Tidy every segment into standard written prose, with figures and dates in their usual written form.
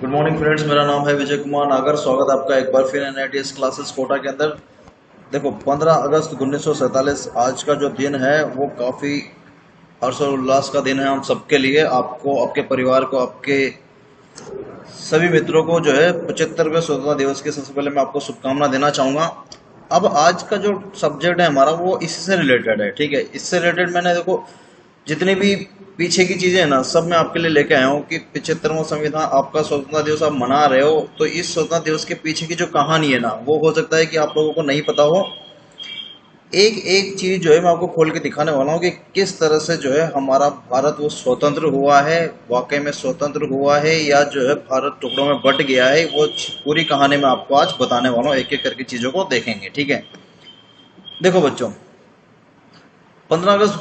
Good morning friends, मेरा नाम है विजय कुमार नागर। स्वागत है आपका एक बार फिर एनआईटीएस क्लासेस कोटा के अंदर। देखो, 15 अगस्त 1947 आज का जो दिन है वो काफ़ी हर्षोल्लास का दिन है हम सबके लिए। आपको, आपके परिवार को, आपके सभी मित्रों को जो है 75वें स्वतंत्रता दिवस के सबसे पहले मैं आपको शुभकामना देना चाहूँगा। अब आज का जो सब्जेक्ट है हमारा वो इससे रिलेटेड है, ठीक है। इससे रिलेटेड मैंने, देखो, जितनी भी पीछे की चीजें हैं ना, सब मैं आपके लिए लेके आया हूँ कि 75वां संविधान, आपका स्वतंत्रता दिवस आप मना रहे हो, तो इस स्वतंत्रता दिवस के पीछे की जो कहानी है ना, वो हो सकता है कि आप लोगों को नहीं पता हो। एक एक चीज जो है मैं आपको खोल के दिखाने वाला हूँ कि किस तरह से जो है हमारा भारत वो स्वतंत्र हुआ है, वाकई में स्वतंत्र हुआ है या जो है भारत टुकड़ों में बट गया है। वो पूरी कहानी मैं आपको आज बताने वाला हूँ, एक एक करके चीजों को देखेंगे, ठीक है। देखो बच्चों, 15 अगस्त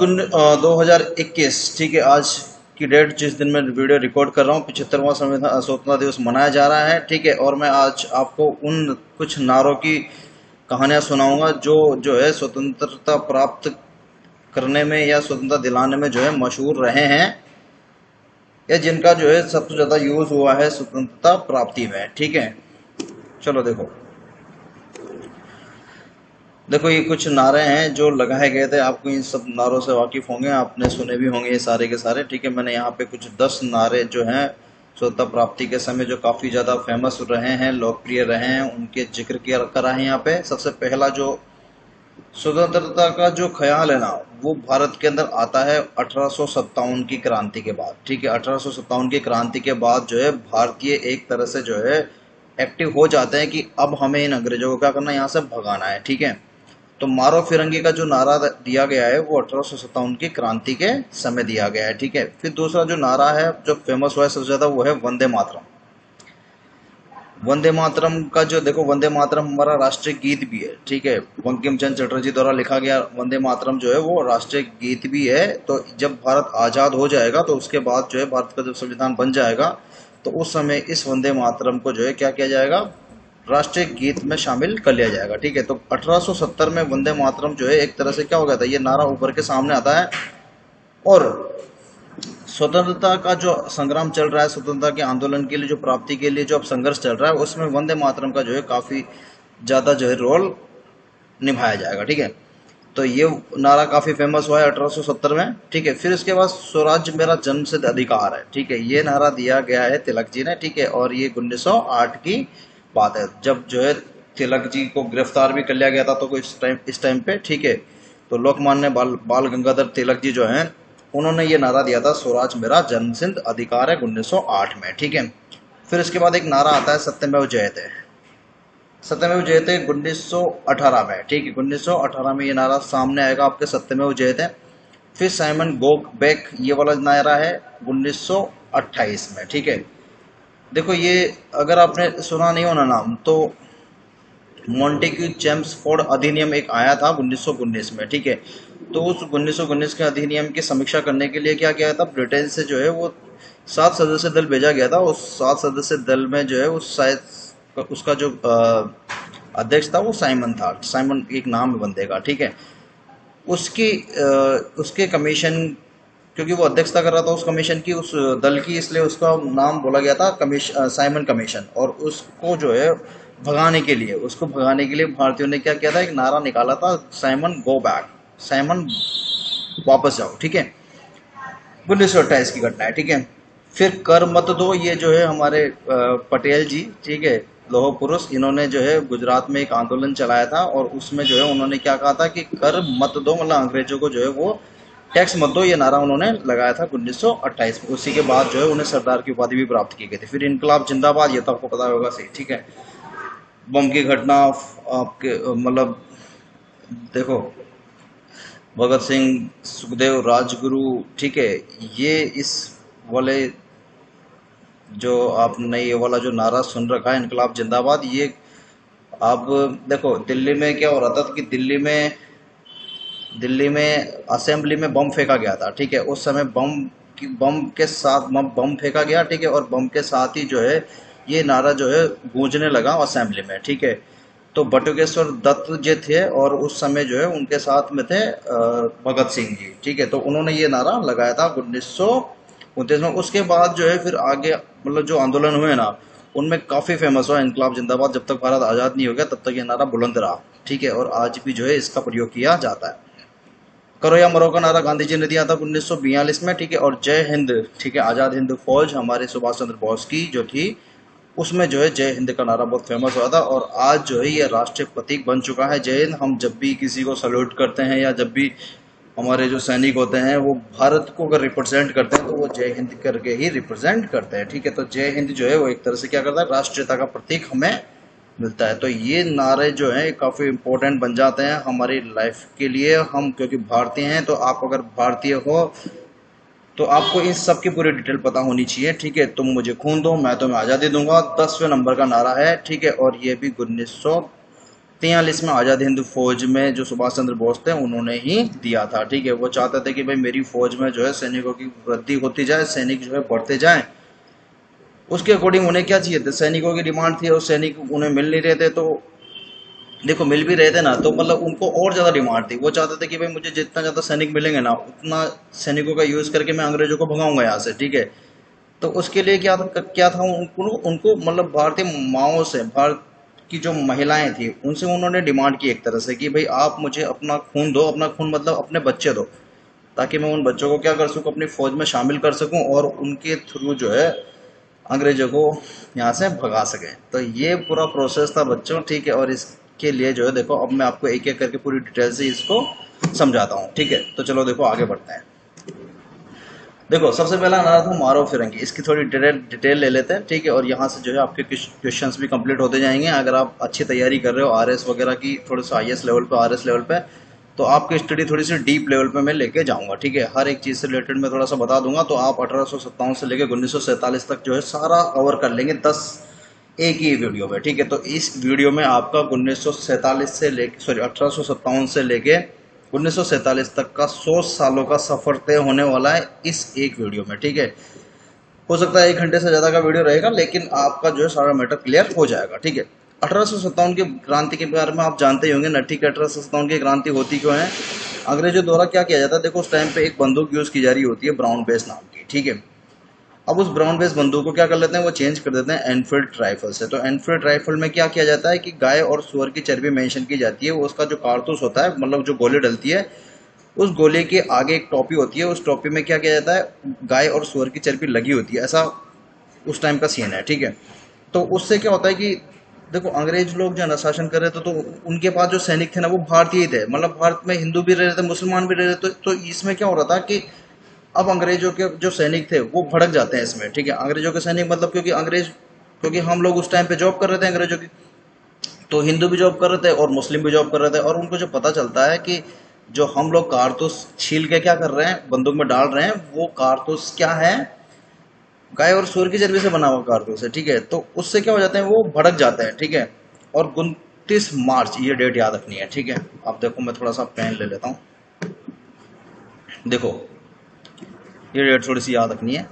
2021, ठीक है, आज की डेट जिस दिन मैं वीडियो रिकॉर्ड कर रहा हूँ, 75वां संविधान स्वतंत्रता दिवस मनाया जा रहा है, ठीक है। और मैं आज आपको उन कुछ नारों की कहानियां सुनाऊंगा जो जो है स्वतंत्रता प्राप्त करने में या स्वतंत्रता दिलाने में जो है मशहूर रहे हैं, या जिनका जो है सबसे ज़्यादा यूज़ हुआ है स्वतंत्रता प्राप्ति में, ठीक है। चलो देखो, देखो ये कुछ नारे हैं जो लगाए गए थे। आपको इन सब नारों से वाकिफ होंगे, आपने सुने भी होंगे ये सारे के सारे, ठीक है। मैंने यहाँ पे कुछ 10 नारे जो हैं स्वतंत्रता प्राप्ति के समय जो काफ़ी ज़्यादा फेमस रहे हैं, लोकप्रिय रहे हैं, उनके जिक्र किया करा है यहाँ पे। सबसे पहला जो स्वतंत्रता का जो ख्याल है ना, वो भारत के अंदर आता है 1857 की क्रांति के बाद, ठीक है। 1857 की क्रांति के बाद जो है भारतीय एक तरह से जो है एक्टिव हो जाते हैं कि अब हमें इन अंग्रेजों को क्या करना है, यहाँ से भगाना है, ठीक है। तो मारो फिरंगी का जो नारा दिया गया है वो 1857 की क्रांति के समय दिया गया है, ठीक है। फिर दूसरा जो नारा है जो फेमस हुआ है सबसे ज्यादा, वो है वंदे मातरम। वंदे मातरम का जो, देखो, वंदे मातरम हमारा राष्ट्रीय गीत भी है, ठीक है। बंकिम चंद्र चटर्जी द्वारा लिखा गया वंदे मातरम जो है वो राष्ट्रीय गीत भी है। तो जब भारत आजाद हो जाएगा तो उसके बाद जो है भारत का जब संविधान बन जाएगा तो उस समय इस वंदे मातरम को जो है क्या किया जाएगा, राष्ट्रीय गीत में शामिल कर लिया जाएगा, ठीक है। तो 1870 में वंदे मातरम जो है एक तरह से क्या हो गया था, ये नारा उभर के सामने आता है। और स्वतंत्रता का जो संग्राम चल रहा है, स्वतंत्रता के आंदोलन के लिए, जो प्राप्ति के लिए जो अब संघर्ष चल रहा है, उसमें वंदे मातरम का जो है काफी ज्यादा जो है रोल निभाया जाएगा, ठीक है। तो ये नारा काफी फेमस हुआ है 1870 में, ठीक है। फिर इसके बाद स्वराज्य मेरा जन्मसिद्ध अधिकार है, ठीक है। ये नारा दिया गया है तिलक जी ने, ठीक है। और ये 1908 की बात है, जब जो है तिलक जी को गिरफ्तार भी कर लिया गया था तो इस टाइम पे, ठीक है। तो लोकमान्य बाल गंगाधर तिलक जी जो हैं, उन्होंने ये नारा दिया था, स्वराज मेरा जन्मसिद्ध अधिकार है, 1908 में, ठीक है। फिर इसके बाद एक नारा आता है सत्यमेव जयते। सत्यमेव जयते 1918 में, ठीक है। 1918 में ये नारा सामने आएगा आपके, सत्यमेव जयते। फिर साइमन गोक बैक, ये वाला नारा है 1928 में, ठीक है। देखो ये, अगर आपने सुना नहीं होना नाम, तो मॉन्टेग्यू चेम्सफोर्ड अधिनियम एक आया था 1919 में, ठीक है। तो उस 1919 के अधिनियम की समीक्षा करने के लिए क्या किया था, ब्रिटेन से जो है वो 7 सदस्य दल भेजा गया था। उस 7 सदस्य दल में जो है उस शायद उसका जो अध्यक्ष था वो साइमन था। साइमन एक नाम है बंदे का, ठीक है। उसकी उसके कमीशन, क्योंकि वो अध्यक्षता कर रहा था उस कमीशन की, उस दल की, इसलिए उसका नाम बोला गया था साइमन कमीशन। और उसको जो है भगाने के लिए, भारतीयों ने क्या किया था, एक नारा निकाला था, साइमन गो बैक, साइमन वापस जाओ, ठीक है। 1928 की घटना है, ठीक है। फिर कर मत दो, ये जो है हमारे पटेल जी, ठीक है, लौह पुरुष, इन्होंने जो है गुजरात में एक आंदोलन चलाया था और उसमें जो है उन्होंने क्या कहा था कि कर मत दो, मतलब अंग्रेजों को जो है वो टैक्स मत दो, ये नारा उन्होंने लगाया था 1928 में। उसी के बाद जो है उन्हें सरदार की उपाधि भी प्राप्त की गई थी। फिर इनकलाब जिंदाबाद, ये तो आपको पता होगा सही, ठीक है। बम की घटना, आपके मतलब, देखो, भगत सिंह, सुखदेव, राजगुरु, ठीक है। ये इस वाले जो आपने ये वाला जो नारा सुन रखा है, इनकलाब जिंदाबाद, ये अब देखो दिल्ली में क्या हो रहा था कि दिल्ली में असेंबली में बम फेंका गया था, ठीक है। उस समय बम के साथ बम फेंका गया, ठीक है। और बम के साथ ही जो है ये नारा जो है गूंजने लगा असेंबली में, ठीक है। तो बटुकेश्वर दत्त जी थे और उस समय जो है उनके साथ में थे भगत सिंह जी, ठीक है। तो उन्होंने ये नारा लगाया था 29 में। उसके बाद जो है फिर आगे मतलब जो आंदोलन हुए ना, उनमें काफी फेमस हुआ इनकलाब जिंदाबाद। जब तक भारत आजाद नहीं हो गया तब तक ये नारा बुलंद रहा, ठीक है, और आज भी जो है इसका प्रयोग किया जाता है। करो या मरो का नारा गांधी जी ने दिया था 1942 में, ठीक है, और जय हिंद, ठीक है, आजाद हिंद फौज हमारे सुभाष चंद्र बोस की जो थी, उसमें जो है जय हिंद का नारा बहुत फेमस हुआ था। और आज जो है ये राष्ट्रीय प्रतीक बन चुका है जय हिंद। हम जब भी किसी को सल्यूट करते हैं या जब भी हमारे जो सैनिक होते हैं वो भारत को अगर रिप्रेजेंट करते हैं तो वो जय हिंद करके ही रिप्रेजेंट करते हैं, ठीक है। तो जय हिंद जो है वो एक तरह से क्या करता है, राष्ट्रीयता का प्रतीक हमें मिलता है। तो ये नारे जो हैं काफ़ी इम्पोर्टेंट बन जाते हैं हमारी लाइफ के लिए। हम क्योंकि भारतीय हैं, तो आप अगर भारतीय हो तो आपको इन सब की पूरी डिटेल पता होनी चाहिए, ठीक है। तुम मुझे खून दो मैं तुम्हें आज़ादी दूंगा 10वें नंबर का नारा है, ठीक है। और ये भी 1943 में आज़ाद हिंद फौज में जो सुभाष चंद्र बोस थे उन्होंने ही दिया था, ठीक है। वो चाहते थे कि भाई मेरी फौज में जो है सैनिकों की वृद्धि होती जाए, सैनिक जो है बढ़ते जाएं। उसके अकॉर्डिंग उन्हें क्या चाहिए थे, सैनिकों की डिमांड थी, और सैनिक उन्हें मिल नहीं रहे थे। तो देखो मिल भी रहे थे ना, तो मतलब उनको और ज़्यादा डिमांड थी। वो चाहते थे कि भाई मुझे जितना ज़्यादा सैनिक मिलेंगे ना, उतना सैनिकों का यूज़ करके मैं अंग्रेजों को भगाऊंगा यहाँ से, ठीक है। तो उसके लिए क्या था उनको उनको मतलब भारतीय माओ से, भारत की जो महिलाएं थी उनसे उन्होंने डिमांड की एक तरह से कि भाई आप मुझे अपना खून दो। अपना खून मतलब अपने बच्चे दो, ताकि मैं उन बच्चों को क्या कर सकूं, अपनी फौज में शामिल कर सकूं और उनके थ्रू जो है अंग्रेजों को यहाँ से भगा सके। तो ये पूरा प्रोसेस था बच्चों, ठीक है। और इसके लिए जो है देखो अब मैं आपको एक एक करके पूरी डिटेल से इसको समझाता हूँ, ठीक है। तो चलो देखो आगे बढ़ते हैं। देखो सबसे पहला नारा था मारो फिरंगी। इसकी थोड़ी डिटेल ले लेते हैं, ठीक है। और यहाँ से जो है आपके क्वेश्चंस भी कंप्लीट होते जाएंगे। अगर आप अच्छी तैयारी कर रहे हो आरएस वगैरह की, थोड़ा सा आईएएस लेवल पे, आरएस लेवल पे, तो आपकी स्टडी थोड़ी सी डीप लेवल पे मैं लेके जाऊंगा, ठीक है। हर एक चीज़ से रिलेटेड मैं थोड़ा सा बता दूंगा। तो आप 1857 से लेकर 1947 तक जो है सारा कवर कर लेंगे 10 एक ही वीडियो में, ठीक है। तो इस वीडियो में आपका 1947 से लेके 1857 से लेके 1947 तक का 100 सालों का सफर तय होने वाला है इस एक वीडियो में, ठीक है। हो सकता है 1 घंटे से ज्यादा का वीडियो रहेगा, लेकिन आपका जो है सारा मैटर क्लियर हो जाएगा, ठीक है। 1857 की क्रांति के बारे में आप जानते ही होंगे ना, ठीक है। 1857 की क्रांति होती क्यों है, अंग्रेजों द्वारा क्या किया जाता है। देखो उस टाइम पे एक बंदूक यूज की जा रही होती है ब्राउन बेस नाम की, ठीक है। अब उस ब्राउन बेस बंदूक को क्या कर लेते हैं, वो चेंज कर देते हैं एनफील्ड राइफल से। तो एनफील्ड राइफल में क्या किया जाता है कि गाय और सुअर की चर्बी मेंशन की जाती है। वो उसका जो कारतूस होता है, मतलब जो गोली डलती है, उस गोले के आगे एक टोपी होती है। उस टोपी में क्या किया जाता है, गाय और सुअर की चर्बी लगी होती है। ऐसा उस टाइम का सीन है, ठीक है। तो उससे क्या होता है कि देखो अंग्रेज लोग जो है ना शासन कर रहे थे, तो उनके पास जो सैनिक थे ना वो भारतीय ही थे। मतलब भारत में हिंदू भी रह रहे थे, मुसलमान भी रह रहे थे। तो इसमें क्या हो रहा था कि अब अंग्रेजों के जो सैनिक थे वो भड़क जाते हैं इसमें, ठीक है। अंग्रेजों के सैनिक मतलब क्योंकि हम लोग उस टाइम पे जॉब कर रहे थे अंग्रेजों की, तो हिंदू भी जॉब कर रहे थे और मुस्लिम भी जॉब कर रहे थे। और उनको जो पता चलता है कि जो हम लोग कारतूस छील के क्या कर रहे हैं, बंदूक में डाल रहे हैं, वो कारतूस क्या है, गाय और सूअर की चर्बी से बना हुआ कारतूस है, ठीक है। तो उससे क्या हो जाते हैं, वो भड़क जाते हैं, ठीक है। और 29 मार्च ये डेट याद रखनी है, ठीक है। अब देखो मैं थोड़ा सा पेन ले लेता हूँ। देखो ये डेट थोड़ी सी याद रखनी है।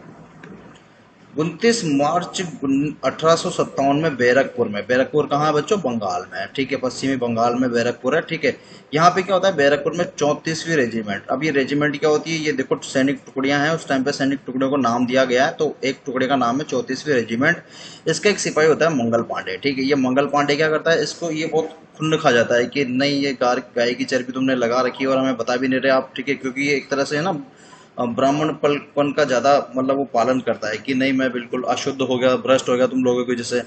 29 मार्च 1857 में बैरकपुर कहाँ है बच्चों, बंगाल में है, ठीक है। पश्चिमी बंगाल में बैरकपुर है, ठीक है। यहाँ पे क्या होता है, बैरकपुर में 34वीं रेजिमेंट। अब ये रेजिमेंट क्या होती है, ये देखो सैनिक टुकड़ियां हैं। उस टाइम पे सैनिक टुकड़ियों को नाम दिया गया है, तो एक टुकड़े का नाम है 34वीं रेजिमेंट। इसका एक सिपाही होता है मंगल पांडे, ठीक है। ये मंगल पांडे क्या करता है, इसको ये बहुत खुन्न खा जाता है कि नहीं ये गाय की चर्बी तुमने लगा रखी है और हमें बता भी नहीं रहे आप, ठीक है। क्योंकि ये एक तरह से है ना ब्राह्मणपन का ज्यादा मतलब वो पालन करता है कि नहीं मैं बिल्कुल अशुद्ध हो गया, भ्रष्ट हो गया तुम लोगों की वजह से।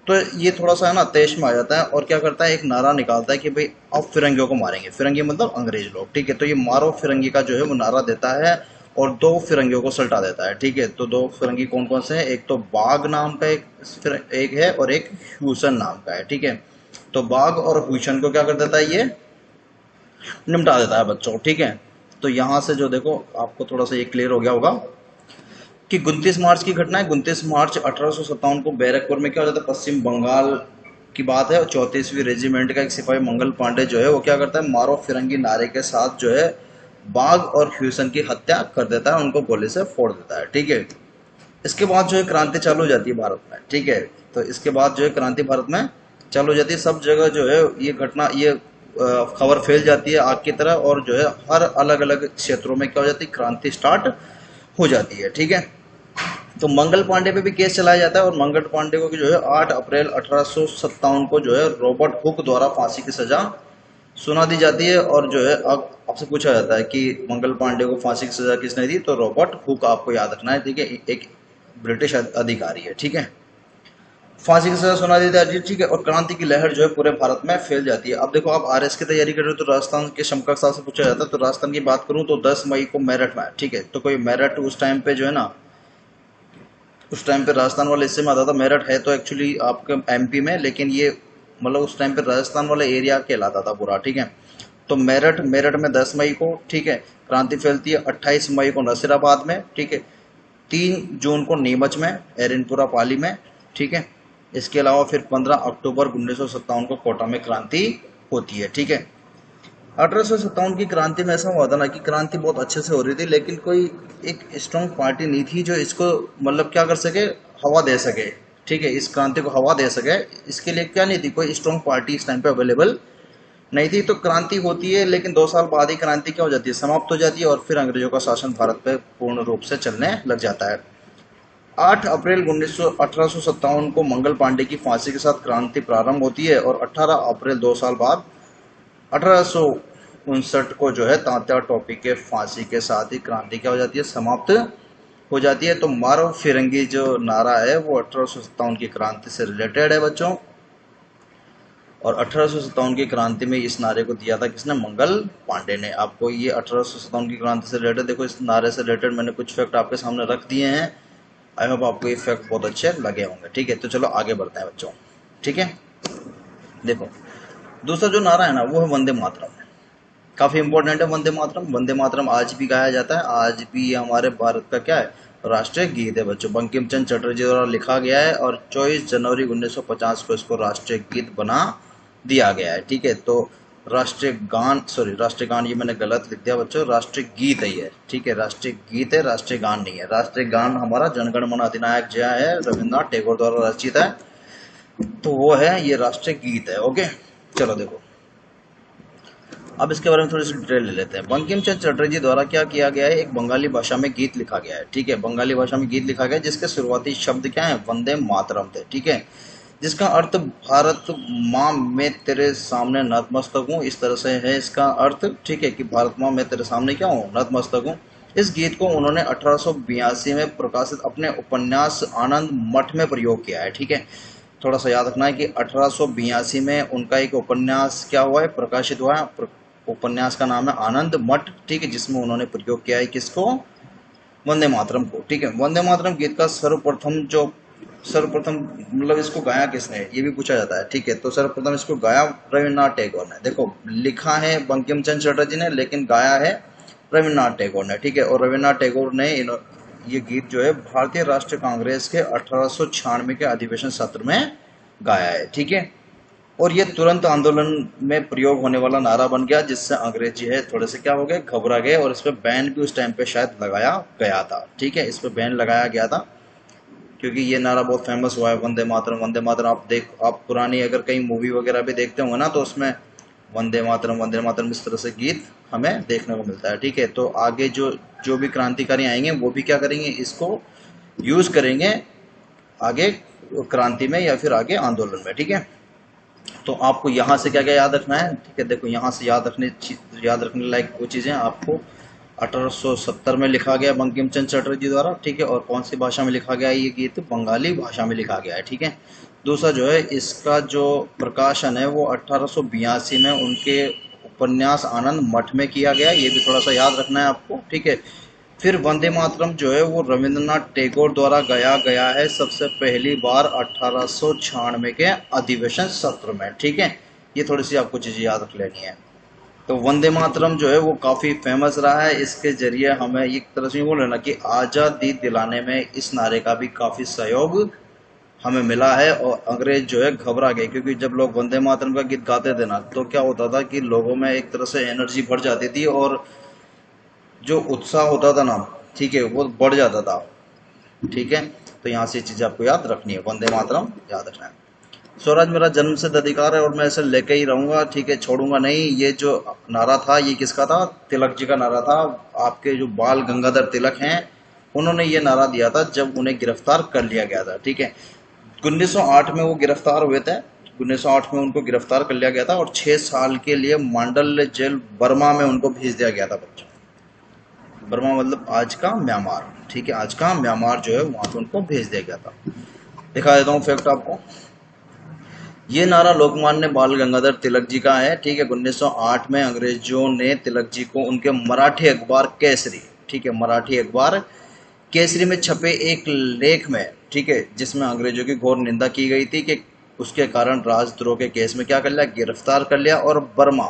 तो ये थोड़ा सा है ना तेज में आ जाता है और क्या करता है, एक नारा निकालता है कि भाई अब फिरंगियों को मारेंगे। फिरंगी मतलब अंग्रेज लोग, ठीक है। तो ये मारो फिरंगी का जो है वो नारा देता है और 2 फिरंगियों को सल्टा देता है, ठीक है। तो 2 फिरंगी कौन कौन से हैं, एक तो बाग नाम का एक है और एक ह्यूसन नाम का है, ठीक है। तो बाग और ह्यूसन को क्या कर देता है, ये निपटा देता है बच्चों, ठीक है। तो यहाँ से जो देखो आपको थोड़ा सा ये क्लियर हो गया होगा कि 29 मार्च की घटना है। 29 मार्च 1857 को बैरकपुर में क्या हो जाता है, पश्चिम बंगाल की बात है। और 34वीं रेजिमेंट का एक सिपाही मंगल पांडे जो है वो क्या करता है, मारो फिरंगी नारे के साथ जो है बाग और ह्यूसन की हत्या कर देता है, उनको गोली से फोड़ देता है, ठीक है। इसके बाद जो है क्रांति चालू हो जाती है भारत में, ठीक है। तो इसके बाद जो है क्रांति भारत में चालू हो जाती है। सब जगह जो है ये घटना, ये खबर फैल जाती है आग की तरह, और जो है हर अलग अलग क्षेत्रों में क्या हो जाती है, क्रांति स्टार्ट हो जाती है, ठीक है। तो मंगल पांडे पे भी केस चलाया जाता है और मंगल पांडे को जो है 8 अप्रैल 1857 को जो है रॉबर्ट हुक द्वारा फांसी की सजा सुना दी जाती है। और जो है अब आपसे पूछा जाता है कि मंगल पांडे को फांसी की सजा किसने दी, तो रॉबर्ट हुक आपको याद रखना है, ठीक है, एक ब्रिटिश अधिकारी है, ठीक है। फांसी की सजा सुना दी जाती है, ठीक है, और क्रांति की लहर जो है पूरे भारत में फैल जाती है। अब देखो आप आरएस की तैयारी कर रहे हो तो राजस्थान के समकक्ष से पूछा जाता है। तो राजस्थान की बात करूं तो 10 मई को मेरठ में, ठीक है, तो कोई मेरठ उस टाइम पे जो है ना, उस टाइम पे राजस्थान वाले हिस्से में आता था। मेरठ है तो एक्चुअली आपके एमपी में, लेकिन ये मतलब उस टाइम पे राजस्थान वाला एरिया कहलाता था पूरा, ठीक है। तो मेरठ मेरठ में 10 मई को, ठीक है, क्रांति फैलती है। 28 मई को नसीराबाद में, ठीक है। 3 जून को नीमच में, एरनपुरा पाली में, ठीक है। इसके अलावा फिर 15 अक्टूबर 1957 को कोटा में क्रांति होती है, ठीक है। 1857 की क्रांति में ऐसा हुआ था ना कि क्रांति बहुत अच्छे से हो रही थी, लेकिन कोई एक स्ट्रॉन्ग पार्टी नहीं थी जो इसको मतलब क्या कर सके, हवा दे सके, ठीक है, इस क्रांति को हवा दे सके। इसके लिए क्या नहीं थी, कोई स्ट्रॉन्ग पार्टी इस टाइम पे अवेलेबल नहीं थी। तो क्रांति होती है, लेकिन 2 साल बाद ही क्रांति क्या हो जाती है, समाप्त हो जाती है, और फिर अंग्रेजों का शासन भारत पे पूर्ण रूप से चलने लग जाता है। 8 अप्रैल 1857 को मंगल पांडे की फांसी के साथ क्रांति प्रारंभ होती है, और 18 अप्रैल 2 साल बाद 1859 को जो है तात्या टोपी के फांसी के साथ ही क्रांति क्या हो जाती है, समाप्त हो जाती है। तो मारो फिरंगी जो नारा है वो 1857 की क्रांति से रिलेटेड है बच्चों। और 1857 की क्रांति में इस नारे को दिया था किसने, मंगल पांडे ने। आपको ये 1857 की क्रांति से रिलेटेड, देखो इस नारे से रिलेटेड मैंने कुछ फैक्ट आपके सामने रख दिए हैं। आई होप आपको ये फैक्ट बहुत अच्छे लगे होंगे, ठीक है। तो चलो आगे बढ़ते हैं बच्चों, ठीक है। देखो दूसरा जो नारा है ना वो है वंदे मातरम। काफी इंपॉर्टेंट है वंदे मातरम। वंदे मातरम आज भी गाया जाता है, आज भी ये हमारे भारत का क्या है, राष्ट्रीय गीत है बच्चों। बंकिम चंद्र चटर्जी द्वारा लिखा गया है और 24 जनवरी 1950 को इसको राष्ट्रीय गीत बना दिया गया है, ठीक है। तो राष्ट्रीय गान, सॉरी राष्ट्रीय गान ये मैंने गलत लिख दिया बच्चों, राष्ट्रीय गीत है ये, ठीक है, राष्ट्रीय गीत है, राष्ट्रीय गान नहीं है। राष्ट्रीय गान हमारा जनगण मन अधिनायक जय है, रविन्द्रनाथ टैगोर द्वारा रचित है, तो वो है, ये राष्ट्रीय गीत है, ओके। चलो देखो अब इसके बारे में थोड़ी सी डिटेल ले लेते हैं। बंकिम चंद्र चटर्जी द्वारा क्या किया गया है, एक बंगाली भाषा में गीत लिखा गया है, ठीक है, बंगाली भाषा में गीत लिखा गया है, जिसके शुरुआती शब्द क्या है, वंदे मातरम थे, ठीक है, जिसका अर्थ भारत माँ मैं तेरे सामने नतमस्तक हूँ, इस तरह से है इसका अर्थ, ठीक है, कि भारत माँ मैं तेरे सामने क्या हूँ, नतमस्तक हूँ। इस गीत को उन्होंने 1882 में प्रकाशित अपने उपन्यास आनंद मठ में प्रयोग किया है, ठीक है। थोड़ा सा याद रखना है कि 1882 में उनका एक उपन्यास क्या हुआ है, प्रकाशित हुआ है। उपन्यास का नाम है आनंद मठ, ठीक है, जिसमें उन्होंने प्रयोग किया है किसको, वंदे मातरम को, ठीक है। वंदे मातरम गीत का सर्वप्रथम मतलब इसको गाया किसने, ये भी पूछा जाता है, ठीक है। तो सर्वप्रथम इसको गाया रविन्द्रनाथ टैगोर ने। देखो लिखा है बंकिम चंद्र चटर्जी ने, लेकिन गाया है रविन्द्रनाथ टैगोर ने, ठीक है। और रविन्द्रनाथ टैगोर ने ये गीत जो है भारतीय राष्ट्रीय कांग्रेस के 1896 के अधिवेशन सत्र में गाया है, ठीक है। और ये तुरंत आंदोलन में प्रयोग होने वाला नारा बन गया, जिससे अंग्रेजी है थोड़े से क्या हो गए, घबरा गए, और इस पर बैन भी उस टाइम पे शायद लगाया गया था, ठीक है, इस पर बैन लगाया गया था, क्योंकि ये नारा बहुत फेमस हुआ है, वंदे मातरम वंदे मातरम। आप पुरानी अगर कहीं मूवी वगैरह भी देखते होंगे ना, तो उसमें वंदे मातरम इस तरह से गीत हमें देखने को मिलता है, ठीक है। तो आगे जो भी क्रांतिकारी आएंगे वो भी क्या करेंगे, इसको यूज करेंगे आगे क्रांति में या फिर आगे आंदोलन में, ठीक है। तो आपको यहाँ से क्या क्या याद रखना है, ठीक है। देखो यहाँ से याद रखने लायक वो चीजें आपको 1870 में लिखा गया बंकिम चंद्र चटर्जी द्वारा, ठीक है। और कौन सी भाषा में लिखा गया है ये गीत, बंगाली भाषा में लिखा गया है, ठीक है। दूसरा जो है इसका जो प्रकाशन है वो 1882 में उनके उपन्यास आनंद मठ में किया गया, ये भी थोड़ा सा याद रखना है आपको, ठीक है। फिर वंदे मातरम जो है वो रविन्द्रनाथ टैगोर द्वारा गाया गया है सबसे पहली बार 1896 के अधिवेशन सत्र में, ठीक है। ये थोड़ी सी आपको चीजें याद रख लेनी है। तो वंदे मातरम जो है वो काफी फेमस रहा है, इसके जरिए हमें एक तरह से बोल लेना कि आजादी दिलाने में इस नारे का भी काफी सहयोग हमें मिला है। और अंग्रेज जो है घबरा गए, क्योंकि जब लोग वंदे मातरम का गीत गाते थे ना, तो क्या होता था कि लोगों में एक तरह से एनर्जी बढ़ जाती थी, और जो उत्साह होता था ना, ठीक है, वो बढ़ जाता था, ठीक है। तो यहाँ से चीजें आपको याद रखनी है, वंदे मातरम याद रखना है। स्वराज मेरा जन्मसिद्ध अधिकार है और मैं इसे लेके ही रहूंगा, ठीक है, छोड़ूंगा नहीं। ये जो नारा था ये किसका था, तिलक जी का नारा था। आपके जो बाल गंगाधर तिलक हैं उन्होंने ये नारा दिया था जब उन्हें गिरफ्तार कर लिया गया था। ठीक है, 1908 में वो गिरफ्तार हुए थे। 1908 में उनको गिरफ्तार कर लिया गया था और 6 साल के लिए मांडल्य जेल बर्मा में उनको भेज दिया गया था बच्चों। बर्मा मतलब आज का म्यांमार। ठीक है, आज का म्यांमार जो है वहां पे उनको भेज दिया गया था। दिखा देता हूँ फैक्ट आपको। ये नारा लोकमान्य बाल गंगाधर तिलक जी का है। ठीक है, 1908 में अंग्रेजों ने तिलक जी को उनके मराठी अखबार केसरी, ठीक है, मराठी अखबार केसरी में छपे एक लेख में, ठीक है, जिसमें अंग्रेजों की घोर निंदा की गई थी कि उसके कारण राजद्रोह के केस में क्या कर लिया, गिरफ्तार कर लिया और बर्मा,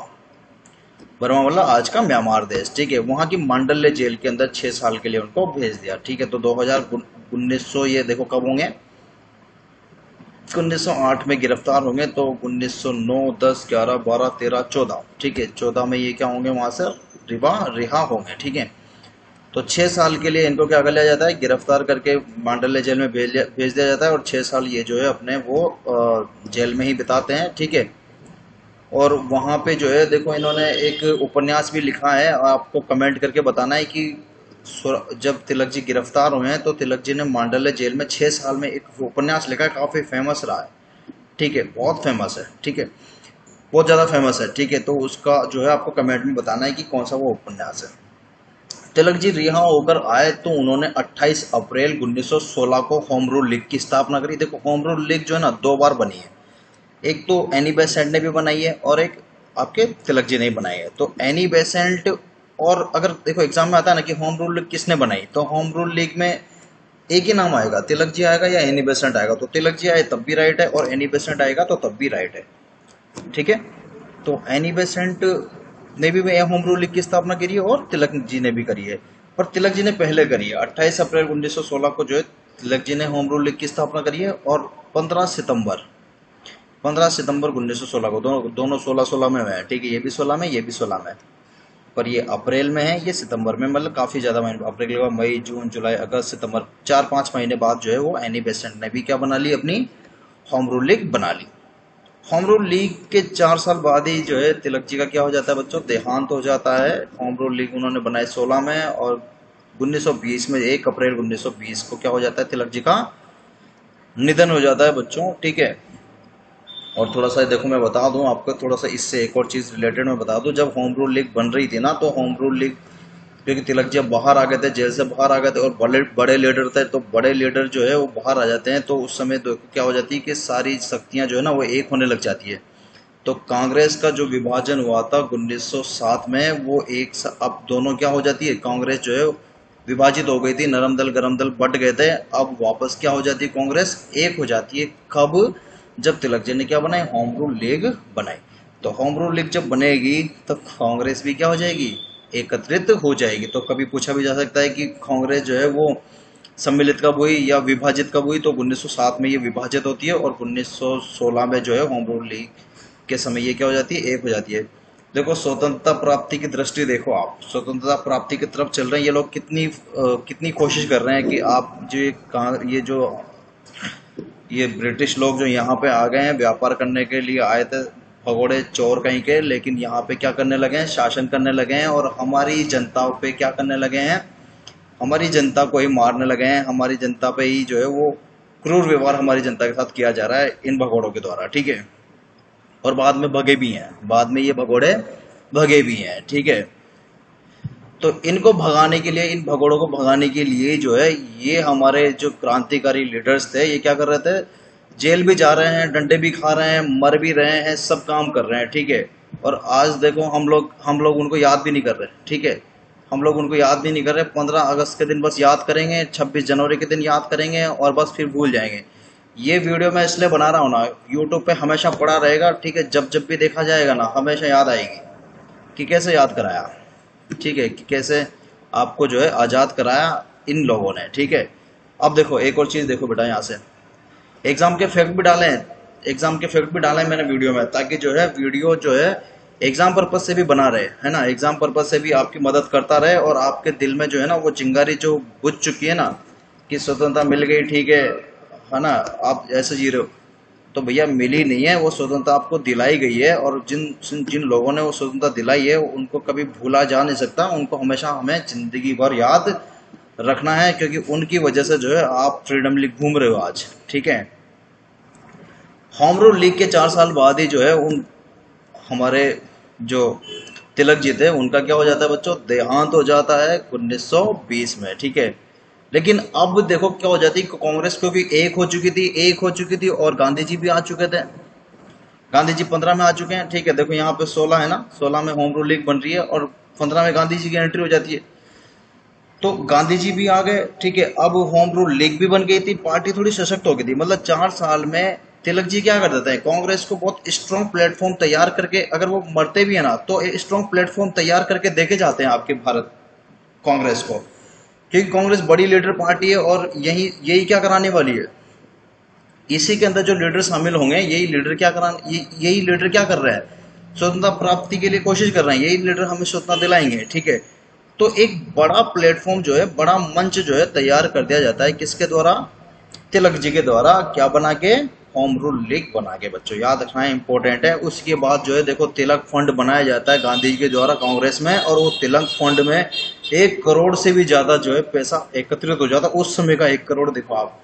बर्मा मतलब आज का म्यांमार देश, ठीक है, वहां की मांडल्य जेल के अंदर 6 साल के लिए उनको भेज दिया। ठीक है, तो 2019, ये देखो कब होंगे, 1908 में गिरफ्तार होंगे तो 1909, 10, 11, 12, 13, 14, ठीक है, 14 में ये क्या होंगे, वहां से रिहा होंगे। ठीक है, तो 6 साल के लिए इनको क्या कर लिया जाता है, गिरफ्तार करके मांडल्य जेल में भेज दिया जाता है और 6 साल ये जो है अपने वो जेल में ही बिताते हैं। ठीक है, और वहाँ पे जो है देखो इन्होंने एक उपन्यास भी लिखा है, आपको कमेंट करके बताना है कि जब तिलक जी गिरफ्तार हुए हैं तो तिलक जी ने मांडल्य जेल में 6 साल में एक उपन्यास लिखा है, काफ़ी फेमस रहा है। ठीक है, बहुत फेमस है। ठीक है, बहुत ज़्यादा फेमस है। ठीक है, तो उसका जो है आपको कमेंट में बताना है कि कौन सा वो उपन्यास है। तिलक जी रिहा होकर आए तो उन्होंने 28 अप्रैल 1916 को होम रूल लीग की स्थापना करी। देखो होम रूल लीग जो है ना 2 बार बनी है, एक तो एनी बेसेंट ने भी बनाई है और एक आपके तिलक जी ने भी बनाई है। तो एनी बेसेंट, और अगर देखो एग्जाम में आता है ना कि होम रूल लीग किसने बनाई, तो होम रूल लीग में एक ही नाम आएगा, तिलक जी आएगा या एनी बेसेंट आएगा। तो तिलक जी आए तब भी राइट है और एनी बेसेंट आएगा तो तब भी राइट है। ठीक है, तो एनी बेसेंट ने भी होम रूल लीग की स्थापना करी है और तिलक जी ने भी करी है, पर तिलक जी ने पहले करी है। 28 अप्रैल 1916 को जो है तिलक जी ने होम रूल लीग की स्थापना करी है और 15 सितंबर 1916 को, दोनों 16 में है। ठीक है, ये भी 16 में, ये भी 16 में, पर ये अप्रैल में है, ये सितंबर में, मतलब काफ़ी ज़्यादा महीने, अप्रैल के बाद मई, जून, जुलाई, अगस्त, सितंबर, 4-5 महीने बाद जो है वो एनी बेसेंट ने भी क्या बना ली, अपनी होम रूल लीग बना ली। होम रूल लीग के 4 साल बाद ही जो है तिलक जी का क्या हो जाता है बच्चों, देहांत हो जाता है। होम रूल लीग उन्होंने बनाई 16 में और 1920 में, 1 अप्रैल 1920 को क्या हो जाता है, तिलक जी का निधन हो जाता है बच्चों। ठीक है, और थोड़ा सा देखो मैं बता दूं आपको, थोड़ा सा इससे एक और चीज़ रिलेटेड मैं बता दूं, जब होम रूल लीग बन रही थी ना, तो होम रूल लीग क्योंकि तिलक जी अब बाहर आ गए थे, जेल से बाहर आ गए थे और बड़े बड़े लीडर थे, तो बड़े लीडर जो है वो बाहर आ जाते हैं, तो उस समय क्या हो जाती है कि सारी शक्तियां जो है ना वो एक होने लग जाती है। तो कांग्रेस का जो विभाजन हुआ था 1907 में, वो अब दोनों क्या हो जाती है, कांग्रेस जो है विभाजित हो गई थी, नरम दल गरम दल बट गए थे, अब वापस क्या हो जाती है, कांग्रेस एक हो जाती है। कब, जब तिलक जी ने क्या बनाई, होम रूल लीग बनाई। तो होम रूल लीग जब बनेगी तो कांग्रेस भी क्या हो जाएगी, एकत्रित हो जाएगी। तो कभी पूछा भी जा सकता है कि कांग्रेस जो है वो सम्मिलित कब हुई या विभाजित कब हुई, तो 1907 में ये विभाजित होती है और 1916 में जो है होम रूल लीग के समय ये क्या हो जाती है, एक हो जाती है। देखो स्वतंत्रता प्राप्ति की दृष्टि देखो, आप स्वतंत्रता प्राप्ति की तरफ चल रहे हैं, ये लोग कितनी कोशिश कर रहे हैं कि आप ये ब्रिटिश लोग जो यहाँ पे आ गए हैं, व्यापार करने के लिए आए थे, भगोड़े चोर कहीं के, लेकिन यहाँ पे क्या करने लगे हैं, शासन करने लगे हैं और हमारी जनता पे क्या करने लगे हैं, हमारी जनता को ही मारने लगे हैं, हमारी जनता पे ही जो है वो क्रूर व्यवहार हमारी जनता के साथ किया जा रहा है इन भगोड़ों के द्वारा। ठीक है, और बाद में भगे भी हैं, बाद में ये भगोड़े भगे भी हैं। ठीक है, तो इनको भगाने के लिए, इन भगोड़ों को भगाने के लिए जो है ये हमारे जो क्रांतिकारी लीडर्स थे ये क्या कर रहे थे, जेल भी जा रहे हैं, डंडे भी खा रहे हैं, मर भी रहे हैं, सब काम कर रहे हैं। ठीक है, और आज देखो हम लोग उनको याद भी नहीं कर रहे। ठीक है, हम लोग उनको याद भी नहीं कर रहे, 15 अगस्त के दिन बस याद करेंगे, 26 जनवरी के दिन याद करेंगे और बस फिर भूल जाएंगे। ये वीडियो मैं इसलिए बना रहा हूँ ना, यूट्यूब पे हमेशा पड़ा रहेगा। ठीक है, जब जब भी देखा जाएगा ना हमेशा याद आएगी कि कैसे याद कराया। ठीक है, कि कैसे आपको जो है आज़ाद कराया इन लोगों ने। ठीक है, अब देखो एक और चीज़ देखो बेटा, यहाँ से एग्ज़ाम के फैक्ट भी डाले हैं, एग्ज़ाम के फैक्ट भी डाले हैं मैंने वीडियो में, ताकि जो है वीडियो जो है एग्ज़ाम पर्पज से भी बना रहे, है ना, एग्ज़ाम पर्पज से भी आपकी मदद करता रहे और आपके दिल में जो है ना वो चिंगारी जो बुझ चुकी है ना कि स्वतंत्रता मिल गई, ठीक है ना, आप ऐसे जी रहे हो, तो भैया मिली नहीं है, वो स्वतंत्रता आपको दिलाई गई है और जिन जिन लोगों ने वो स्वतंत्रता दिलाई है उनको कभी भूला जा नहीं सकता, उनको हमेशा हमें जिंदगी भर याद रखना है, क्योंकि उनकी वजह से जो है आप फ्रीडमली घूम रहे हो आज, ठीक है। होम रूल लीग के 4 साल बाद ही जो है उन हमारे जो तिलक जी थे उनका क्या हो जाता है बच्चों, देहांत हो जाता है 1920 में, ठीक है। लेकिन अब देखो क्या हो जाती है, कांग्रेस को भी एक हो चुकी थी और गांधी जी भी आ चुके थे। गांधी जी 15 में आ चुके हैं, ठीक है। देखो यहाँ पे 16 है ना, 16 में होम रूल लीग बन रही है और 15 में गांधी जी की एंट्री हो जाती है। तो गांधी जी भी आ गए, ठीक है। अब होम रूल लीग भी बन गई थी, पार्टी थोड़ी सशक्त हो गई थी। मतलब 4 साल में तिलक जी क्या कर देते हैं, कांग्रेस को बहुत स्ट्रॉन्ग प्लेटफॉर्म तैयार करके, अगर वो मरते भी है ना तो स्ट्रॉन्ग प्लेटफॉर्म तैयार करके देके जाते हैं आपके भारत कांग्रेस को, क्योंकि कांग्रेस बड़ी लीडर पार्टी है और यही यही क्या कराने वाली है। इसी के अंदर जो लीडर शामिल होंगे यही लीडर क्या कर रहे हैं, स्वतंत्रता प्राप्ति के लिए कोशिश कर रहे हैं, यही लीडर हमें स्वतंत्रता दिलाएंगे, ठीक है। तो एक बड़ा प्लेटफॉर्म जो है, बड़ा मंच जो है तैयार कर दिया जाता है, किसके द्वारा, तिलक जी के द्वारा। क्या बना के, होम रूल लीग बना के, बच्चों याद रखना है, इंपॉर्टेंट है। उसके बाद जो है देखो तिलक फंड बनाया जाता है गांधी जी के द्वारा कांग्रेस में, और वो तिलक फंड में 1 करोड़ से भी ज्यादा जो है पैसा एकत्रित हो जाता है। उस समय का 1 करोड़ देखो आप,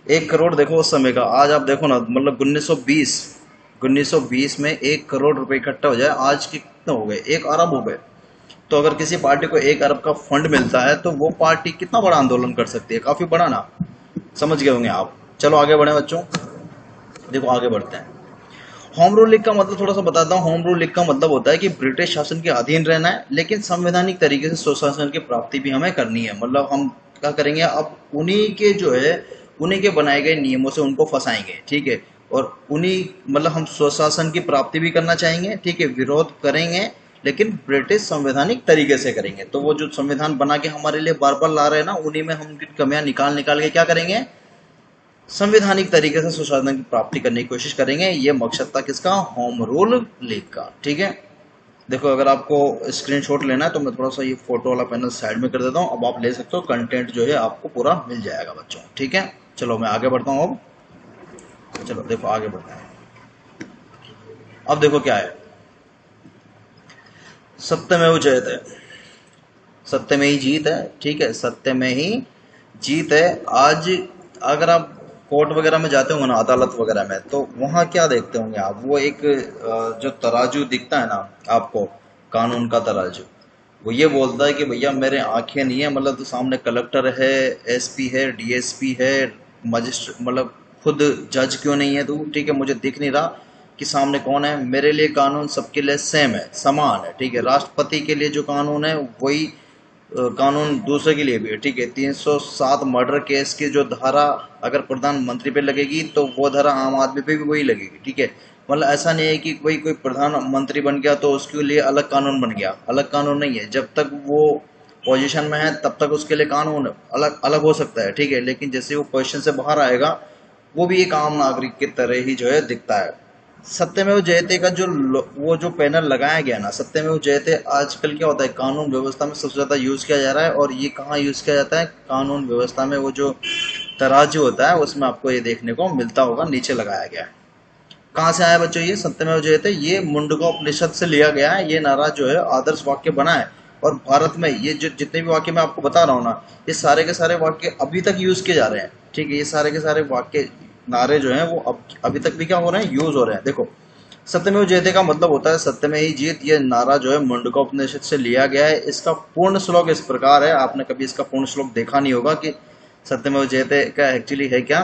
1 करोड़ देखो उस समय का। आज आप देखो ना, मतलब 1920 में 1 करोड़ रुपए इकट्ठा हो जाए, आज के कितने हो गए, 1 अरब हो गए। तो अगर किसी पार्टी को 1 अरब का फंड मिलता है तो वो पार्टी कितना बड़ा आंदोलन कर सकती है, काफी बड़ा ना, समझ गए होंगे आप। चलो आगे बढ़े बच्चों, देखो आगे बढ़ते हैं। होम रूल लीग का मतलब थोड़ा सा बताता हूँ। होम रूल लीग का मतलब होता है कि ब्रिटिश शासन के अधीन रहना है, लेकिन संवैधानिक तरीके से स्वशासन की प्राप्ति भी हमें करनी है। मतलब हम क्या करेंगे, अब उन्हीं के जो है, उन्हीं के बनाए गए नियमों से उनको फंसाएंगे, ठीक है। और उन्हीं, मतलब हम स्वशासन की प्राप्ति भी करना चाहेंगे, ठीक है, विरोध करेंगे, लेकिन ब्रिटिश संवैधानिक तरीके से करेंगे। तो वो जो संविधान बना के हमारे लिए बार बार ला रहे हैं ना, उन्हीं में हम उनकी कमियां निकाल निकाल के क्या करेंगे, संवैधानिक तरीके से सुशासन की प्राप्ति करने की कोशिश करेंगे। ये मकसद था किसका, होम रूल लीग का, ठीक है। देखो अगर आपको स्क्रीनशॉट लेना है तो मैं थोड़ा सा ये फोटो वाला पैनल साइड में कर देता हूँ, अब आप ले सकते हो। कंटेंट जो है आपको पूरा मिल जाएगा बच्चों, ठीक है। चलो मैं आगे बढ़ता हूँ अब, चलो देखो आगे बढ़ते हैं। अब देखो क्या है, सत्यमेव जयते, सत्य में ही जीत है, ठीक है, सत्य में ही जीत है। आज अगर आप कोर्ट वगैरह में जाते होंगे ना, अदालत वगैरह में, तो वहाँ क्या देखते होंगे आप, वो एक जो तराजू दिखता है ना आपको, कानून का तराजू, वो ये बोलता है कि भैया मेरे आंखें नहीं है, मतलब तो सामने कलेक्टर है, एसपी है, डीएसपी है, मजिस्ट्रेट, मतलब खुद जज क्यों नहीं है तू, ठीक है, मुझे दिख नहीं रहा कि सामने कौन है। मेरे लिए कानून सबके लिए सेम है, समान है, ठीक है। राष्ट्रपति के लिए जो कानून है वही कानून दूसरे के लिए भी है, ठीक है। 307 मर्डर केस की जो धारा अगर प्रधानमंत्री पे लगेगी तो वो धारा आम आदमी पे भी वही लगेगी, ठीक है। मतलब ऐसा नहीं है कि कोई प्रधानमंत्री बन गया तो उसके लिए अलग कानून बन गया, अलग कानून नहीं है। जब तक वो पोजीशन में है तब तक उसके लिए कानून अलग अलग हो सकता है, ठीक है। लेकिन जैसे वो पोजीशन से बाहर आएगा, वो भी एक आम नागरिक की तरह ही जो है दिखता है। सत्यमेव जयते का जो वो जो पैनल लगाया गया ना, सत्यमेव जयते आजकल क्या होता है, कानून व्यवस्था में सबसे ज्यादा यूज किया जा रहा है। और ये कहाँ यूज किया जाता है, कानून व्यवस्था में, वो जो तराजू होता है उसमें आपको ये देखने को मिलता होगा, नीचे लगाया गया है। कहाँ से आया बच्चों ये सत्यमेव जयते, ये मुंडकोपनिषद से लिया गया है। ये नारा जो है आदर्श वाक्य बना है, और भारत में ये जो जितने भी वाक्य मैं आपको बता रहा हूँ ना, ये सारे के सारे वाक्य अभी तक यूज किए जा रहे हैं, ठीक है। ये सारे के सारे वाक्य, नारे जो हैं वो अभी तक भी क्या हो रहे हैं, यूज हो रहे हैं। देखो सत्यमेव जयते का मतलब होता है सत्य में ही जीत। ये नारा जो है मुंडकोपनिषद से लिया गया है। इसका पूर्ण श्लोक इस प्रकार है, आपने कभी इसका पूर्ण श्लोक देखा नहीं होगा कि सत्यमेव जयते का एक्चुअली है क्या,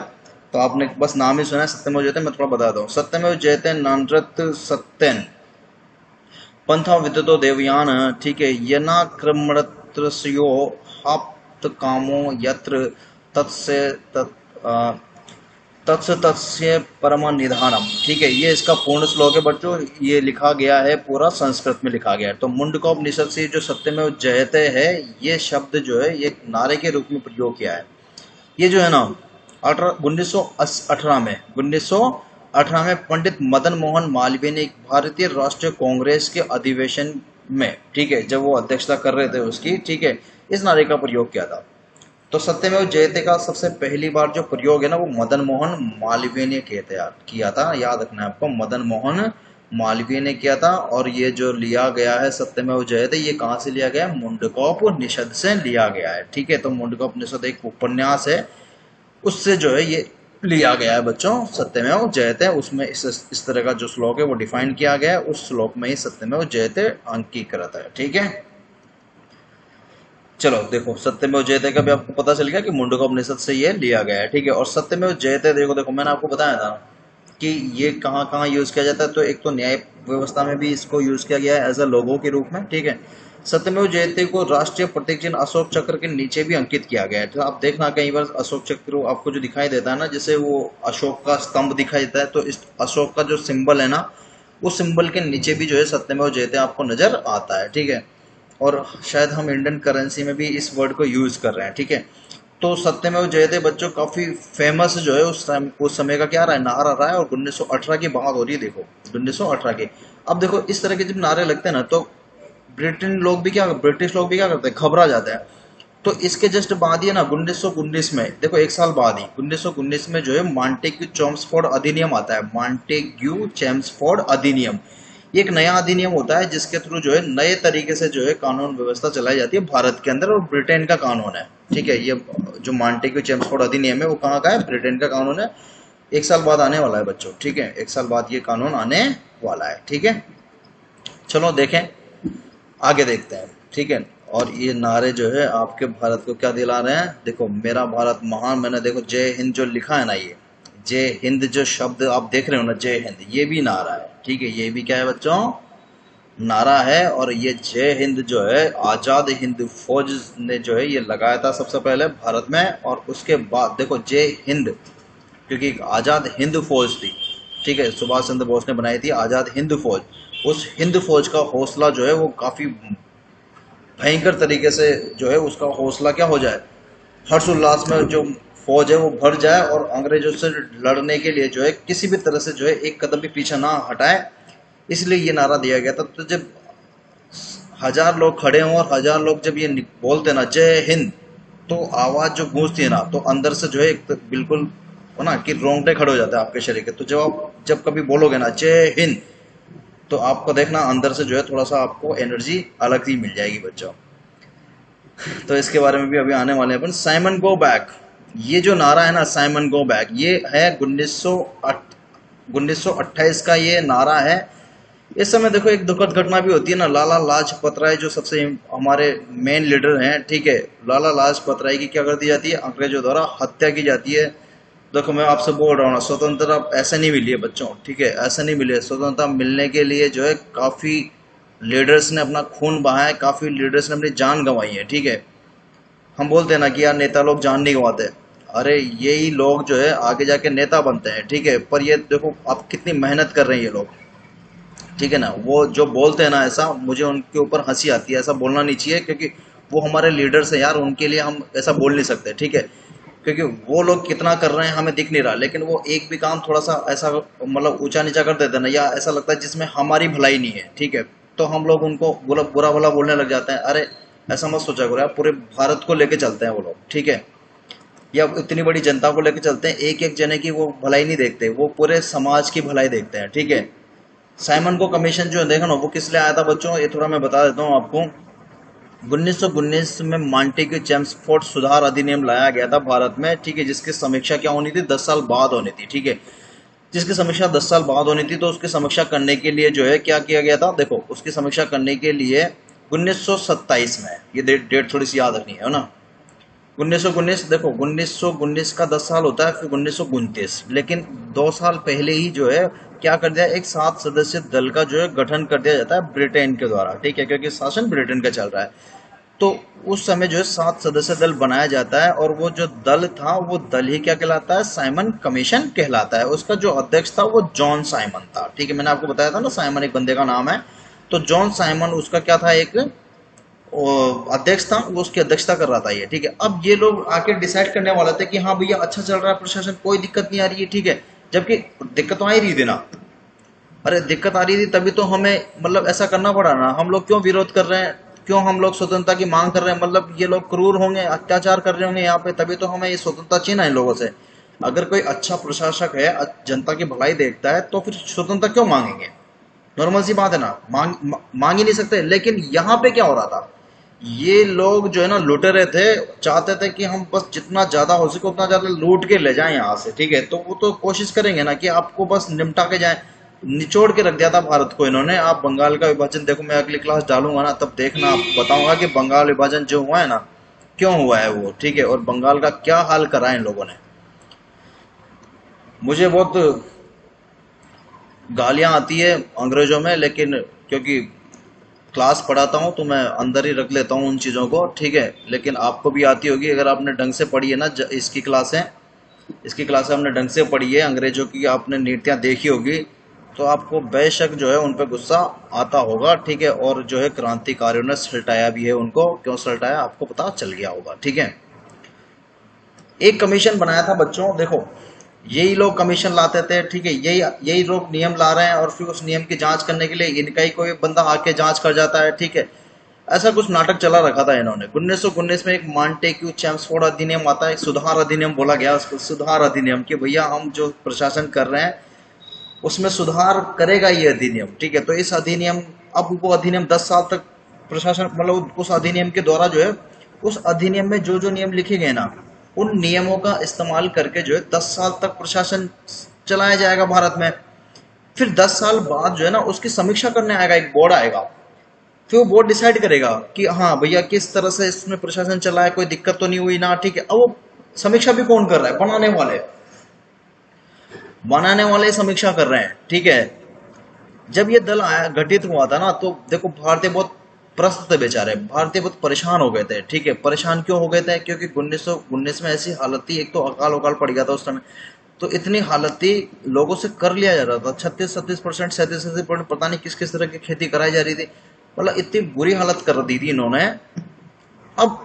तो आपने बस नाम ही सुना है सत्यमेव जयते। मैं थोड़ा बताता हूँ, सत्यमेव जयते नानृत सत्यन पंथा विदतो देवयान, ठीक है। यना क्रमणत्रस्यो हाप्त कामो यत्र तत्से तत्स तत्स्य परम निधानम, ठीक है। ये इसका पूर्ण श्लोक है बच्चों, ये लिखा गया है पूरा संस्कृत में लिखा गया है। तो मुंडकोपनिषद से जो सत्यमेव जयते है, ये शब्द जो है ये नारे के रूप में प्रयोग किया है। ये जो है ना 1918 में पंडित मदन मोहन मालवीय ने एक भारतीय राष्ट्रीय कांग्रेस के अधिवेशन में, ठीक है, जब वो अध्यक्षता कर रहे थे उसकी, ठीक है, इस नारे का प्रयोग किया था। तो सत्यमेव जयते का सबसे पहली बार जो प्रयोग है ना, वो मदन मोहन मालवीय ने किया था, याद रखना है आपको, मदन मोहन मालवीय ने किया था। और ये जो लिया गया है सत्यमेव जयते, ये कहाँ से लिया गया है? मुंडकोपनिषद से लिया गया है। ठीक है, तो मुंडकोपनिषद एक उपन्यास है, उससे जो है ये लिया गया है बच्चों, सत्यमेव जयते। उसमें इस तरह का जो श्लोक है वो डिफाइन किया गया है, उस श्लोक में ही सत्यमेव जयते अंकीकृत है। ठीक है, चलो देखो, सत्यमेव जयते का भी आपको पता चल गया कि मुंडकोपनिषद से ये लिया गया है। ठीक है, और सत्यमेव जयते देखो देखो मैंने आपको बताया था कि ये कहाँ कहाँ यूज किया जाता है। तो एक तो न्याय व्यवस्था में भी इसको यूज किया गया है एज अ लोगो के रूप में। ठीक है, सत्यमेव जयते को राष्ट्रीय प्रतीक चिन्ह अशोक चक्र के नीचे भी अंकित किया गया है। तो आप देखना कई बार अशोक चक्र आपको जो दिखाई देता है ना, जैसे वो अशोक का स्तंभ दिखाई देता है, तो इस अशोक का जो सिंबल है ना, उस सिंबल के नीचे भी जो है सत्यमेव जयते आपको नजर आता है। ठीक है, और शायद हम इंडियन करेंसी में भी इस वर्ड को यूज कर रहे हैं। ठीक है, तो सत्यमेव जयते बच्चों काफी फेमस जो है उस समय का क्या रहा है, नारा रहा है। और 1918 की बात हो रही है, देखो 1918 की। अब देखो इस तरह के जब नारे लगते हैं ना, तो ब्रिटिश लोग भी क्या करते हैं, घबरा जाते हैं। तो इसके जस्ट बाद ही ना 1919 में, देखो एक साल बाद ही 1919 में जो है मॉन्टेग्यू चेम्सफोर्ड अधिनियम आता है। मॉन्टेग्यू चेम्सफोर्ड अधिनियम, ये एक नया अधिनियम होता है जिसके थ्रू जो है नए तरीके से जो है कानून व्यवस्था चलाई जाती है भारत के अंदर, और ब्रिटेन का कानून है। ठीक है, ये जो मॉन्टेग्यू चेम्सफोर्ड अधिनियम है वो कहाँ का है? ब्रिटेन का कानून है। एक साल बाद आने वाला है बच्चों। ठीक है, एक साल बाद ये कानून आने वाला है। ठीक है, चलो देखें, आगे देखते हैं। ठीक है, और ये नारे जो है आपके भारत को क्या दिला रहे हैं? देखो, मेरा भारत महान। मैंने देखो जय हिंद जो लिखा है ना, ये जय हिंद जो शब्द आप देख रहे हो ना, जय हिंद, ये भी नारा है। ठीक है, ये भी क्या है बच्चों? नारा है। और ये जय हिंद जो है आजाद हिंद फौज ने जो है ये लगाया था सबसे पहले भारत में। और उसके बाद देखो जय हिंद, क्योंकि एक आजाद हिंद फौज थी। ठीक है, सुभाष चंद्र बोस ने बनाई थी आजाद हिंद फौज। उस हिंद फौज का हौसला जो है वो काफी भयंकर तरीके से जो है उसका हौसला क्या हो जाए, हर्षोल्लास में जो फौज है वो भर जाए, और अंग्रेजों से लड़ने के लिए जो है किसी भी तरह से जो है एक कदम भी पीछे ना हटाए। इसलिए ये नारा दिया गया था। तो जब 1000 लोग खड़े हों और 1000 लोग जब ये बोलते ना जय हिंद, तो आवाज जो गूंजती है ना, तो अंदर से जो है एक तो बिल्कुल हो ना कि रोंगटे खड़े हो जाते हैं आपके शरीर के। तो जब कभी बोलोगे ना जय हिंद, तो आपको देखना अंदर से जो है थोड़ा सा आपको एनर्जी अलग ही मिल जाएगी बच्चों। तो इसके बारे में भी अभी आने वाले हैं अपन। साइमन गो बैक, ये जो नारा है ना साइमन गो बैक, ये है 1928 का ये नारा है। इस समय देखो एक दुखद घटना भी होती है ना, लाला लाजपत राय जो सबसे हमारे मेन लीडर हैं। ठीक है, लाला लाजपत राय की क्या कर दी जाती है? अंग्रेजों द्वारा हत्या की जाती है। देखो मैं आपसे बोल रहा हूँ ना, स्वतंत्रता ऐसे नहीं मिली है बच्चों। ठीक है, ऐसे नहीं मिली है। स्वतंत्रता मिलने के लिए जो है काफी लीडर्स ने अपना खून बहाया है, काफी लीडर्स ने अपनी जान गंवाई है। ठीक है, हम बोलते हैं ना कि यार नेता लोग जान नहीं गंवाते, अरे यही लोग जो है आगे जाके नेता बनते हैं। ठीक है, पर ये देखो आप कितनी मेहनत कर रहे हैं ये लोग। ठीक है ना, वो जो बोलते हैं ना ऐसा, मुझे उनके ऊपर हंसी आती है। ऐसा बोलना नहीं चाहिए, क्योंकि वो हमारे लीडर्स हैं यार, उनके लिए हम ऐसा बोल नहीं सकते। ठीक है, क्योंकि वो लोग कितना कर रहे हैं हमें दिख नहीं रहा, लेकिन वो एक भी काम थोड़ा सा ऐसा मतलब ऊंचा नीचा कर देते हैं ना, या ऐसा लगता है जिसमें हमारी भलाई नहीं है। ठीक है, तो हम लोग उनको बुरा भला बोलने लग जाते हैं। अरे ऐसा मत सोचा करो यार, पूरे भारत को लेके चलते हैं वो लोग। ठीक है, या इतनी बड़ी जनता को लेके चलते हैं, एक एक जने की वो भलाई नहीं देखते, वो पूरे समाज की भलाई देखते हैं। ठीक है, साइमन को कमीशन जो है देखो ना, वो किस लिए आया था बच्चों, ये थोड़ा मैं बता देता हूँ आपको। 1919 में मॉन्टेग्यू चेम्सफोर्ड सुधार अधिनियम लाया गया था भारत में। ठीक है, जिसकी समीक्षा क्या होनी थी? 10 साल बाद होनी थी। ठीक है, जिसकी समीक्षा 10 साल बाद होनी थी, तो उसकी समीक्षा करने के लिए जो है क्या किया गया था? देखो उसकी समीक्षा करने के लिए 1927 में, ये डेट थोड़ी सी याद रखनी है ना, 1919। देखो 1919 का 10 साल होता है, फिर 1929, लेकिन 2 साल पहले ही जो है क्या कर दिया, एक 7 सदस्य दल का जो है गठन कर दिया जाता है ब्रिटेन के द्वारा। ठीक है, क्योंकि शासन ब्रिटेन का चल रहा है। तो उस समय जो है 7 सदस्य दल बनाया जाता है, और वो जो दल था वो दल ही क्या कहलाता है? साइमन कमीशन कहलाता है। उसका जो अध्यक्ष था वो जॉन साइमन था। ठीक है, मैंने आपको बताया था ना साइमन एक बंदे का नाम है। तो जॉन साइमन उसका क्या था, एक अध्यक्ष था, वो उसकी अध्यक्षता कर रहा था ये। ठीक है, अब ये लोग आके डिसाइड करने वाले थे कि हाँ भैया अच्छा चल रहा है प्रशासन, कोई दिक्कत नहीं आ रही है। ठीक है, जबकि दिक्कत तो आ ही रही थी ना, अरे दिक्कत आ रही थी तभी तो हमें मतलब ऐसा करना पड़ा ना। हम लोग क्यों विरोध कर रहे हैं, क्यों हम लोग स्वतंत्रता की मांग कर रहे हैं? मतलब ये लोग क्रूर होंगे, अत्याचार कर रहे होंगे यहाँ पे, तभी तो हमें ये स्वतंत्रता चाहिए ना इन लोगों से। अगर कोई अच्छा प्रशासक है, जनता की भलाई देखता है, तो फिर स्वतंत्रता क्यों मांगेंगे? नॉर्मल सी बात है ना, मांग ही नहीं सकते। लेकिन यहाँ पे क्या हो रहा था, ये लोग जो है ना लुटेरे थे, चाहते थे कि हम बस जितना ज्यादा हो सके उतना ज्यादा लूट के ले जाएं यहाँ से, ठीक है। तो वो तो कोशिश करेंगे ना कि आपको बस निपटा के जाएं। निचोड़ के रख दिया था भारत को इन्होंने। आप बंगाल का विभाजन देखो, मैं अगली क्लास डालूंगा ना तब देखना, आप बताऊंगा कि बंगाल विभाजन जो हुआ है ना क्यों हुआ है वो, ठीक है, और बंगाल का क्या हाल करा है इन लोगों ने। मुझे बहुत गालियां आती है अंग्रेजों में, लेकिन क्योंकि क्लास पढ़ाता हूँ तो मैं अंदर ही रख लेता हूँ उन चीज़ों को, ठीक है। लेकिन आपको भी आती होगी अगर आपने ढंग से पढ़ी है ना, इसकी क्लासें हमने ढंग से पढ़ी है, अंग्रेजों की आपने नीतियाँ देखी होगी, तो आपको बेशक जो है उन पर गुस्सा आता होगा, ठीक है। और जो है क्रांतिकारियों ने सल्टाया भी है उनको, क्यों सल्टाया आपको पता चल गया होगा, ठीक है। एक कमीशन बनाया था बच्चों, देखो यही लोग कमीशन लाते थे, ठीक है, यही यही लोग नियम ला रहे हैं, और फिर उस नियम की जांच करने के लिए इनका ही कोई बंदा आके जांच कर जाता है, ठीक है। ऐसा कुछ नाटक चला रखा था इन्होंने। 1919 में एक मॉन्टेग्यू चेम्सफोर्ड अधिनियम आता है, एक सुधार अधिनियम बोला गया उसको, सुधार अधिनियम, कि भैया हम जो प्रशासन कर रहे हैं उसमें सुधार करेगा ये अधिनियम, ठीक है। तो इस अधिनियम, अब वो अधिनियम 10 साल तक प्रशासन, मतलब उस अधिनियम के द्वारा जो है, उस अधिनियम में जो जो नियम लिखे गए ना, उन नियमों का इस्तेमाल करके जो है 10 साल तक प्रशासन चलाया जाएगा भारत में। फिर 10 साल बाद जो है ना उसकी समीक्षा करने आएगा एक बोर्ड आएगा, फिर वो बोर्ड डिसाइड करेगा कि हाँ भैया किस तरह से इसमें प्रशासन चला है, कोई दिक्कत तो नहीं हुई ना, ठीक है। अब वो समीक्षा भी कौन कर रहा है, बनाने वाले समीक्षा कर रहे हैं, ठीक है। जब ये दल आया, घटित हुआ था ना, तो देखो भारतीय बहुत प्रस्त थे बेचारे, भारतीय बहुत परेशान हो गए थे, ठीक है। परेशान क्यों हो गए थे, क्योंकि 1919 में ऐसी हालत थी, एक तो अकाल उकाल पड़ गया था उस समय, तो इतनी हालत थी, लोगों से कर लिया जा रहा था 36-37%, 37-37%, पता नहीं किस किस तरह की खेती कराई जा रही थी, मतलब इतनी बुरी हालत कर दी थी इन्होंने। अब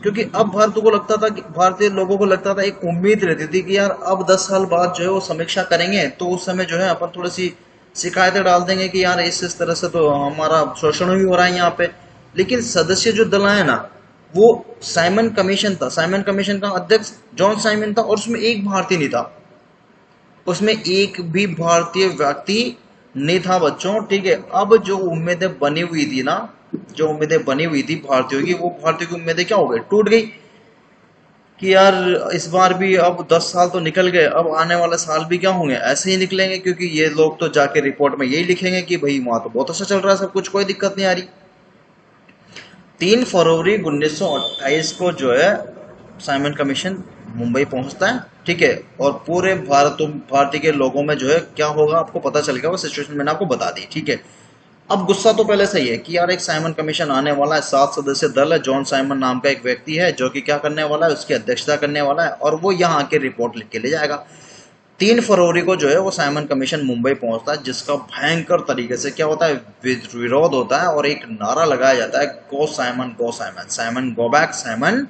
क्योंकि अब भारत को लगता था कि भारतीय लोगों को लगता था, एक उम्मीद रहती थी कि यार अब 10 साल बाद जो है वो समीक्षा करेंगे, तो उस समय जो है अपन थोड़ी सी शिकायतें डाल देंगे कि यार इस तरह से तो हमारा शोषण भी हो रहा है यहाँ पे। लेकिन सदस्य जो दल है ना, वो साइमन कमीशन था, साइमन कमीशन का अध्यक्ष जॉन साइमन था, और उसमें एक भारतीय नहीं था, उसमें एक भी भारतीय व्यक्ति नहीं था बच्चों, ठीक है। अब जो उम्मीदें बनी हुई थी ना, जो उम्मीदें बनी हुई थी भारतीयों की, वो भारतीयों की उम्मीदें क्या हो गई, टूट गई, कि यार इस बार भी अब 10 साल तो निकल गए, अब आने वाले साल भी क्या होंगे, ऐसे ही निकलेंगे, क्योंकि ये लोग तो जाके रिपोर्ट में यही लिखेंगे कि भाई वहां तो बहुत अच्छा चल रहा है सब कुछ, कोई दिक्कत नहीं आ रही। 3 फरवरी 1928 को जो है साइमन कमीशन मुंबई पहुंचता है, ठीक है। और पूरे भारतीय के लोगों में जो है क्या होगा आपको पता चल गया, वो सिचुएशन मैंने आपको बता दी, ठीक है। अब गुस्सा तो पहले से ही है कि यार एक साइमन कमीशन आने वाला है, 7 सदस्य दल है, जॉन साइमन नाम का एक व्यक्ति है जो कि क्या करने वाला है, उसकी अध्यक्षता करने वाला है, और वो यहाँ आके रिपोर्ट लिख के ले जाएगा। 3 फरवरी को जो है वो साइमन कमीशन मुंबई पहुंचता है, जिसका भयंकर तरीके से क्या होता है, विरोध होता है, और एक नारा लगाया जाता है, go Simon, Simon go back, Simon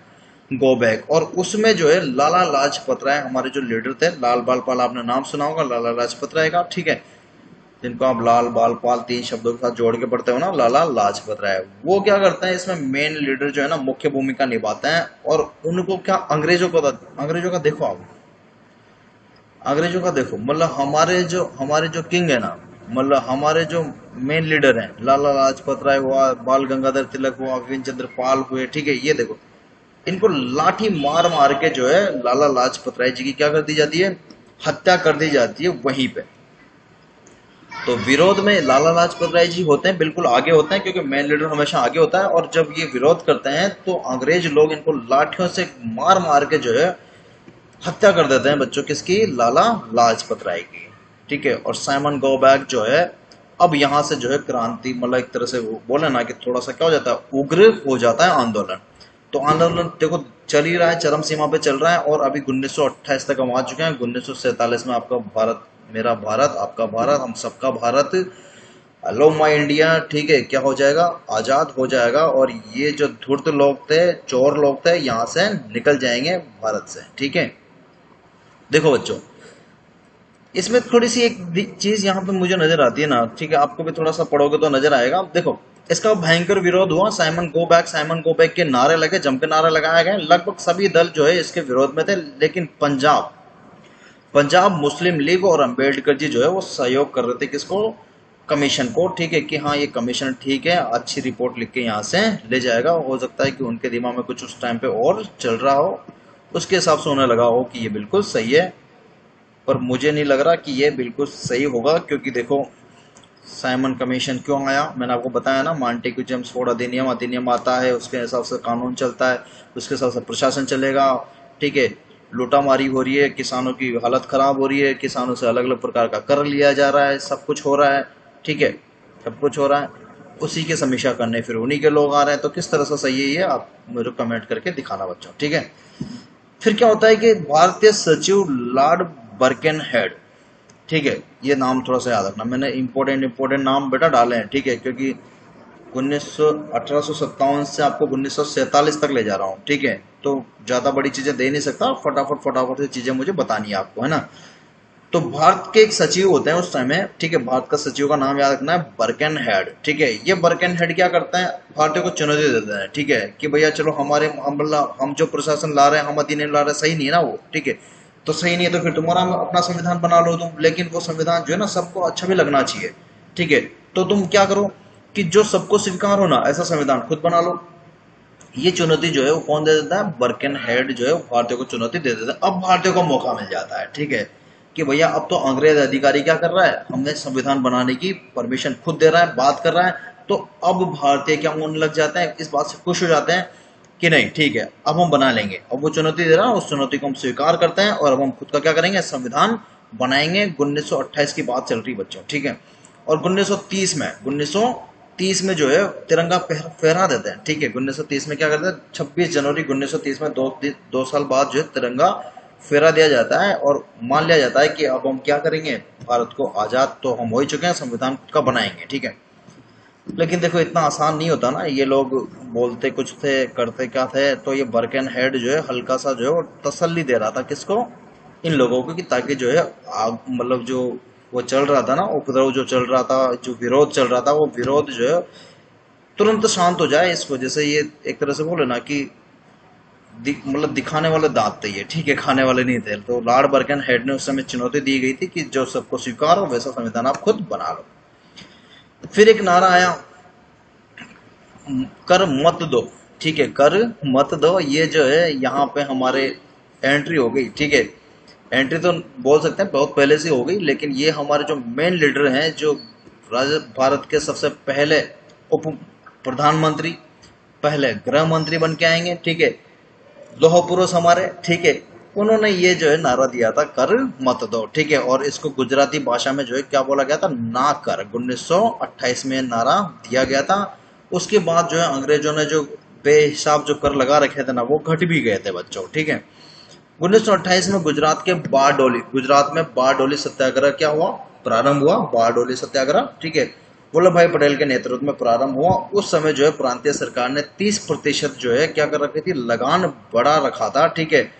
go back. और उसमें जो है लाला लाजपत राय, हमारे जो लीडर थे, लाल बाल पाल, आपने नाम सुना होगा लाला लाजपत राय का, ठीक है, जिनको आप लाल बाल पाल 3 शब्दों के साथ जोड़ के पढ़ते हो ना, लाला लाजपत राय, वो क्या करते हैं इसमें मेन लीडर जो है ना, मुख्य भूमिका निभाते हैं। और उनको क्या, अंग्रेजों का देखो आप, अंग्रेजों का देखो, मतलब हमारे जो किंग है ना, मतलब हमारे जो मेन लीडर हैं, लाला लाजपत राय हुआ, बाल गंगाधर तिलक हुआ, विपिन चंद्र पाल हुए, ठीक है, ये देखो इनको लाठी मार मार के जो है लाला लाजपत राय जी की क्या कर दी जाती है, हत्या कर दी जाती है वहीं पे। तो विरोध में लाला लाजपत राय जी होते हैं, बिल्कुल आगे होते हैं, क्योंकि मेन लीडर हमेशा आगे होता है। और जब ये विरोध करते हैं तो अंग्रेज लोग इनको लाठियों से मार मार के जो है हत्या कर देते हैं बच्चों, किसकी, लाला लाजपत राय की, ठीक है। और साइमन गो बैक जो है, अब यहाँ से जो है क्रांति, मतलब एक तरह से वो बोले ना कि थोड़ा सा क्या हो जाता है, उग्र हो जाता है आंदोलन। तो आंदोलन देखो चल ही रहा है, चरम सीमा पे चल रहा है, और अभी 1928 तक हम आ चुके हैं। 1947 में आपका भारत, मेरा भारत, आपका भारत, हम सबका भारत, हेलो माई इंडिया, ठीक है, क्या हो जाएगा, आजाद हो जाएगा। और ये जो धूर्त लोग थे, चोर लोग थे, यहाँ से निकल जाएंगे भारत से, ठीक है। देखो बच्चों, इसमें थोड़ी सी एक चीज यहाँ पे मुझे नजर आती है ना, ठीक है, आपको भी थोड़ा सा पढ़ोगे तो नजर आएगा। देखो इसका भयंकर विरोध हुआ, साइमन गो बैक के नारे लगे, जम के नारे लगाए गए, लगभग सभी दल जो है इसके विरोध में थे। लेकिन पंजाब मुस्लिम लीग और अंबेडकर जी जो है वो सहयोग कर रहे थे, किसको, कमीशन को, ठीक है, कि हाँ ये कमीशन ठीक है, अच्छी रिपोर्ट लिख के यहाँ से ले जाएगा। हो सकता है कि उनके दिमाग में कुछ उस टाइम पे और चल रहा हो, उसके हिसाब से उन्हें लगा हो कि ये बिल्कुल सही है। पर मुझे नहीं लग रहा कि ये बिल्कुल सही होगा, क्योंकि देखो साइमन कमीशन क्यों आया, मैंने आपको बताया ना, मांटेक्यू जेम्स फोर्ड अधिनियम अधिनियम आता है, उसके हिसाब से कानून चलता है, उसके हिसाब से प्रशासन चलेगा, ठीक है। लूटामारी हो रही है, किसानों की हालत खराब हो रही है, किसानों से अलग अलग प्रकार का कर लिया जा रहा है, सब कुछ हो रहा है, ठीक है, सब कुछ हो रहा है। उसी की समीक्षा करने फिर उन्हीं के लोग आ रहे हैं, तो किस तरह से सही है ये आप मुझे कमेंट करके दिखाना बच्चों, ठीक है। फिर क्या होता है कि भारतीय सचिव लॉर्ड बर्केनहेड, ठीक है, ये नाम थोड़ा सा याद रखना, मैंने इंपॉर्टेंट नाम बेटा डाले हैं, ठीक है, क्योंकि 1857 से आपको 1947 तक ले जा रहा हूँ, ठीक है, तो ज्यादा बड़ी चीजें दे नहीं सकता, फटाफट फटाफट से चीजें मुझे बतानी है आपको, है ना। तो भारत के एक सचिव होते हैं उस टाइम में, ठीक है, भारत का सचिव का नाम याद रखना है, बर्कन हेड, ठीक है। ये बर्कन हेड क्या करते हैं, भारतीयों को चुनौती देते हैं, ठीक है, कि भैया चलो हमारे हम जो प्रशासन ला रहे हैं, हम अधिनियम ला रहे हैं, सही नहीं है ना वो, ठीक है, तो सही नहीं है तो फिर तुम्हारा अपना संविधान बना लो तुम, लेकिन वो संविधान जो है ना सबको अच्छा भी लगना चाहिए, ठीक है। तो तुम क्या करो कि जो सबको स्वीकार हो ना ऐसा संविधान खुद बना लो। ये चुनौती जो है वो कौन दे देता है, बर्कन हेड जो है वो भारतीयों को चुनौती दे देता है। अब भारतीयों को मौका मिल जाता है, ठीक है, कि भैया अब तो अंग्रेज अधिकारी क्या कर रहा है, हमें संविधान बनाने की परमिशन खुद दे रहा है, बात कर रहा है, तो अब भारतीय क्या होने लग जाते हैं, इस बात से खुश हो जाते हैं कि नहीं ठीक है अब हम बना लेंगे, अब वो चुनौती दे रहा है, उस चुनौती को हम स्वीकार करते हैं और अब हम खुद का क्या करेंगे, संविधान बनाएंगे। 1928 की बात चल रही बच्चों, ठीक है। और 1930 में जो है तिरंगा फहरा देते हैं, ठीक है। 1930 में क्या करते हैं, 26 जनवरी 1930 में दो साल बाद जो है तिरंगा फहरा दिया जाता है और मान लिया जाता है कि अब हम क्या करेंगे, भारत को आजाद तो हम हो ही चुके हैं, संविधान खुद का बनाएंगे, ठीक है। लेकिन देखो इतना आसान नहीं होता ना, ये लोग बोलते कुछ थे करते क्या थे। तो ये बर्कन हेड जो है हल्का सा जो है वो तसल्ली दे रहा था किसको, इन लोगों को, कि ताकि जो है मतलब जो वो चल रहा था ना उपद्रव जो चल रहा था, जो विरोध चल रहा था, वो विरोध जो है तुरंत शांत हो जाए। इस वजह से ये एक तरह से बोले ना कि मतलब दिखाने वाले दांत थे ये, ठीक है, खाने वाले नहीं थे। तो लॉर्ड बर्कन हेड ने उस समय चुनौती दी गई थी कि जो सबको स्वीकार हो वैसा संविधान आप खुद बना लो। फिर एक नारा आया, कर मत दो, ठीक है, कर मत दो। ये जो है यहाँ पे हमारे एंट्री हो गई, ठीक है। एंट्री तो बोल सकते हैं बहुत पहले से हो गई, लेकिन ये हमारे जो मेन लीडर हैं, जो भारत के सबसे पहले उप प्रधानमंत्री, पहले गृह मंत्री बन के आएंगे, ठीक है, लौह पुरुष हमारे, ठीक है, उन्होंने ये जो है नारा दिया था, कर मत दो, ठीक है। और इसको गुजराती भाषा में जो है क्या बोला गया था, ना कर। 1928 में नारा दिया गया था। उसके बाद जो है अंग्रेजों ने जो बेहिसाब जो कर लगा रखे थे ना वो घट भी गए थे बच्चों, ठीक है। 1928 में गुजरात में बारडोली सत्याग्रह क्या हुआ, प्रारंभ हुआ, बारडोली सत्याग्रह, ठीक है, वल्लभ भाई पटेल के नेतृत्व में प्रारंभ हुआ। उस समय जो है प्रांतीय सरकार ने 30% जो है क्या कर रखी थी, लगान बढ़ा रखा था, ठीक है।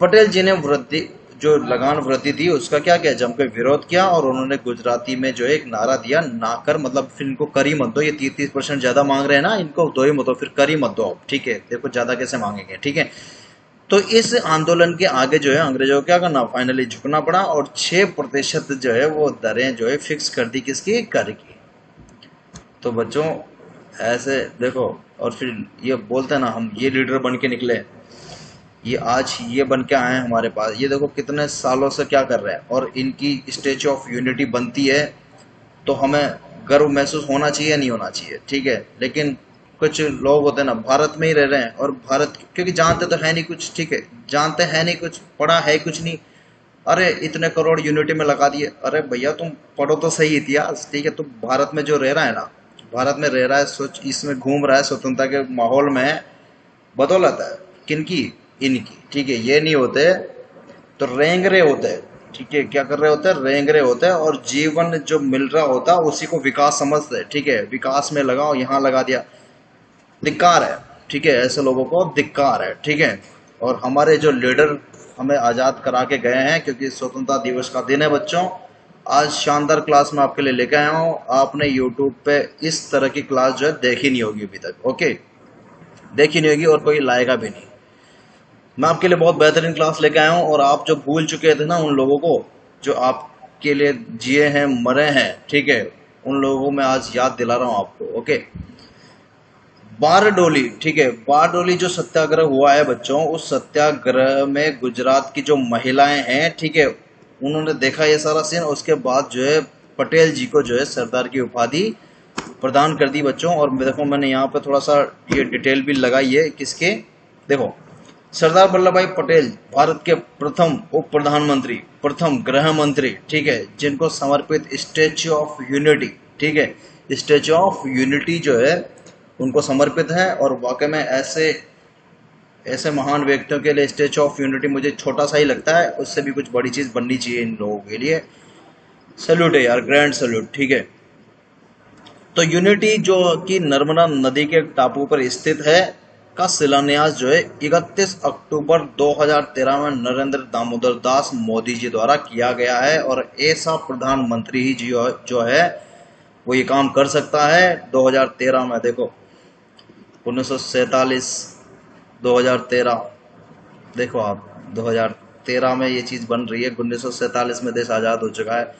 पटेल जी ने वृद्धि जो लगान वृद्धि थी उसका क्या किया, जम के विरोध किया और उन्होंने गुजराती में जो है एक नारा दिया, ना कर, मतलब फिर इनको कर ही मत दो, ये 30% ज्यादा मांग रहे हैं ना, इनको दो ही मत दो, फिर कर ही मत दो, ठीक है, देखो ज्यादा कैसे मांगेंगे, ठीक है। तो इस आंदोलन के आगे जो है अंग्रेजों को क्या करना, फाइनली झुकना पड़ा और 6% जो है वो दरें जो है फिक्स कर दी, किसकी, कर की। तो बच्चों ऐसे देखो, और फिर ये बोलते हैं ना हम ये लीडर बन के निकले, ये आज ये बन के आए हैं हमारे पास, ये देखो कितने सालों से क्या कर रहे हैं। और इनकी स्टेच्यू ऑफ यूनिटी बनती है तो हमें गर्व महसूस होना चाहिए, नहीं होना चाहिए, ठीक है। लेकिन कुछ लोग होते हैं ना भारत में ही रह रहे हैं और भारत क्योंकि जानते तो है नहीं कुछ, ठीक है, जानते हैं नहीं कुछ, पढ़ा है कुछ नहीं, अरे इतने करोड़ यूनिटी में लगा दिए। अरे भैया तुम पढ़ो तो सही इतिहास, ठीक है। तुम भारत में जो रह रहा है ना, भारत में रह रहा है, सोच इसमें घूम रहा है स्वतंत्रता के माहौल में, बदौलत है किनकी, इनकी, ठीक है। ये नहीं होते तो रेंग रहे होते हैं, ठीक है, क्या कर रहे होते हैं, रेंग रहे होते हैं, और जीवन जो मिल रहा होता है उसी को विकास समझते हैं, ठीक है। विकास में लगाओ, यहाँ लगा दिया, धिक्कार है, ठीक है, ऐसे लोगों को धिक्कार है, ठीक है। और हमारे जो लीडर हमें आज़ाद करा के गए हैं, क्योंकि स्वतंत्रता दिवस का दिन है बच्चों, आज शानदार क्लास मैं आपके लिए लेके आया हूँ। आपने यूट्यूब पे इस तरह की क्लास जो है देखी नहीं होगी अभी तक, ओके, देखी नहीं होगी और कोई लाएगा भी नहीं। मैं आपके लिए बहुत बेहतरीन क्लास लेके आया हूँ और आप जो भूल चुके थे ना उन लोगों को जो आपके लिए जिए हैं, मरे हैं, ठीक है, उन लोगों को मैं आज याद दिला रहा हूँ आपको। ओके, बारडोली, ठीक है, बारडोली जो सत्याग्रह हुआ है बच्चों, उस सत्याग्रह में गुजरात की जो महिलाएं हैं, ठीक है, उन्होंने देखा ये सारा सीन। उसके बाद जो है पटेल जी को जो है सरदार की उपाधि प्रदान कर दी बच्चों। और देखो मैंने यहाँ पे थोड़ा सा ये डिटेल भी लगाई है किसके, देखो, सरदार वल्लभ भाई पटेल भारत के प्रथम उप प्रधानमंत्री, प्रथम गृह मंत्री, ठीक है, जिनको समर्पित स्टेच्यू ऑफ यूनिटी, ठीक है, स्टेच्यू ऑफ यूनिटी जो है उनको समर्पित है। और वाकई में ऐसे ऐसे महान व्यक्तियों के लिए स्टेच्यू ऑफ यूनिटी मुझे छोटा सा ही लगता है, उससे भी कुछ बड़ी चीज बननी चाहिए इन लोगों के लिए। सैल्यूट है यार, ग्रैंड सैल्यूट, ठीक है। तो यूनिटी जो कि नर्मदा नदी के टापू पर स्थित है का शिलान्यास जो है 31 अक्टूबर 2013 में नरेंद्र दामोदर दास मोदी जी द्वारा किया गया है। और ऐसा प्रधानमंत्री ही जो है वो ये काम कर सकता है। 2013 में देखो, 1947, 2013, देखो आप 2013 में ये चीज़ बन रही है। 1947 में देश आज़ाद हो चुका है।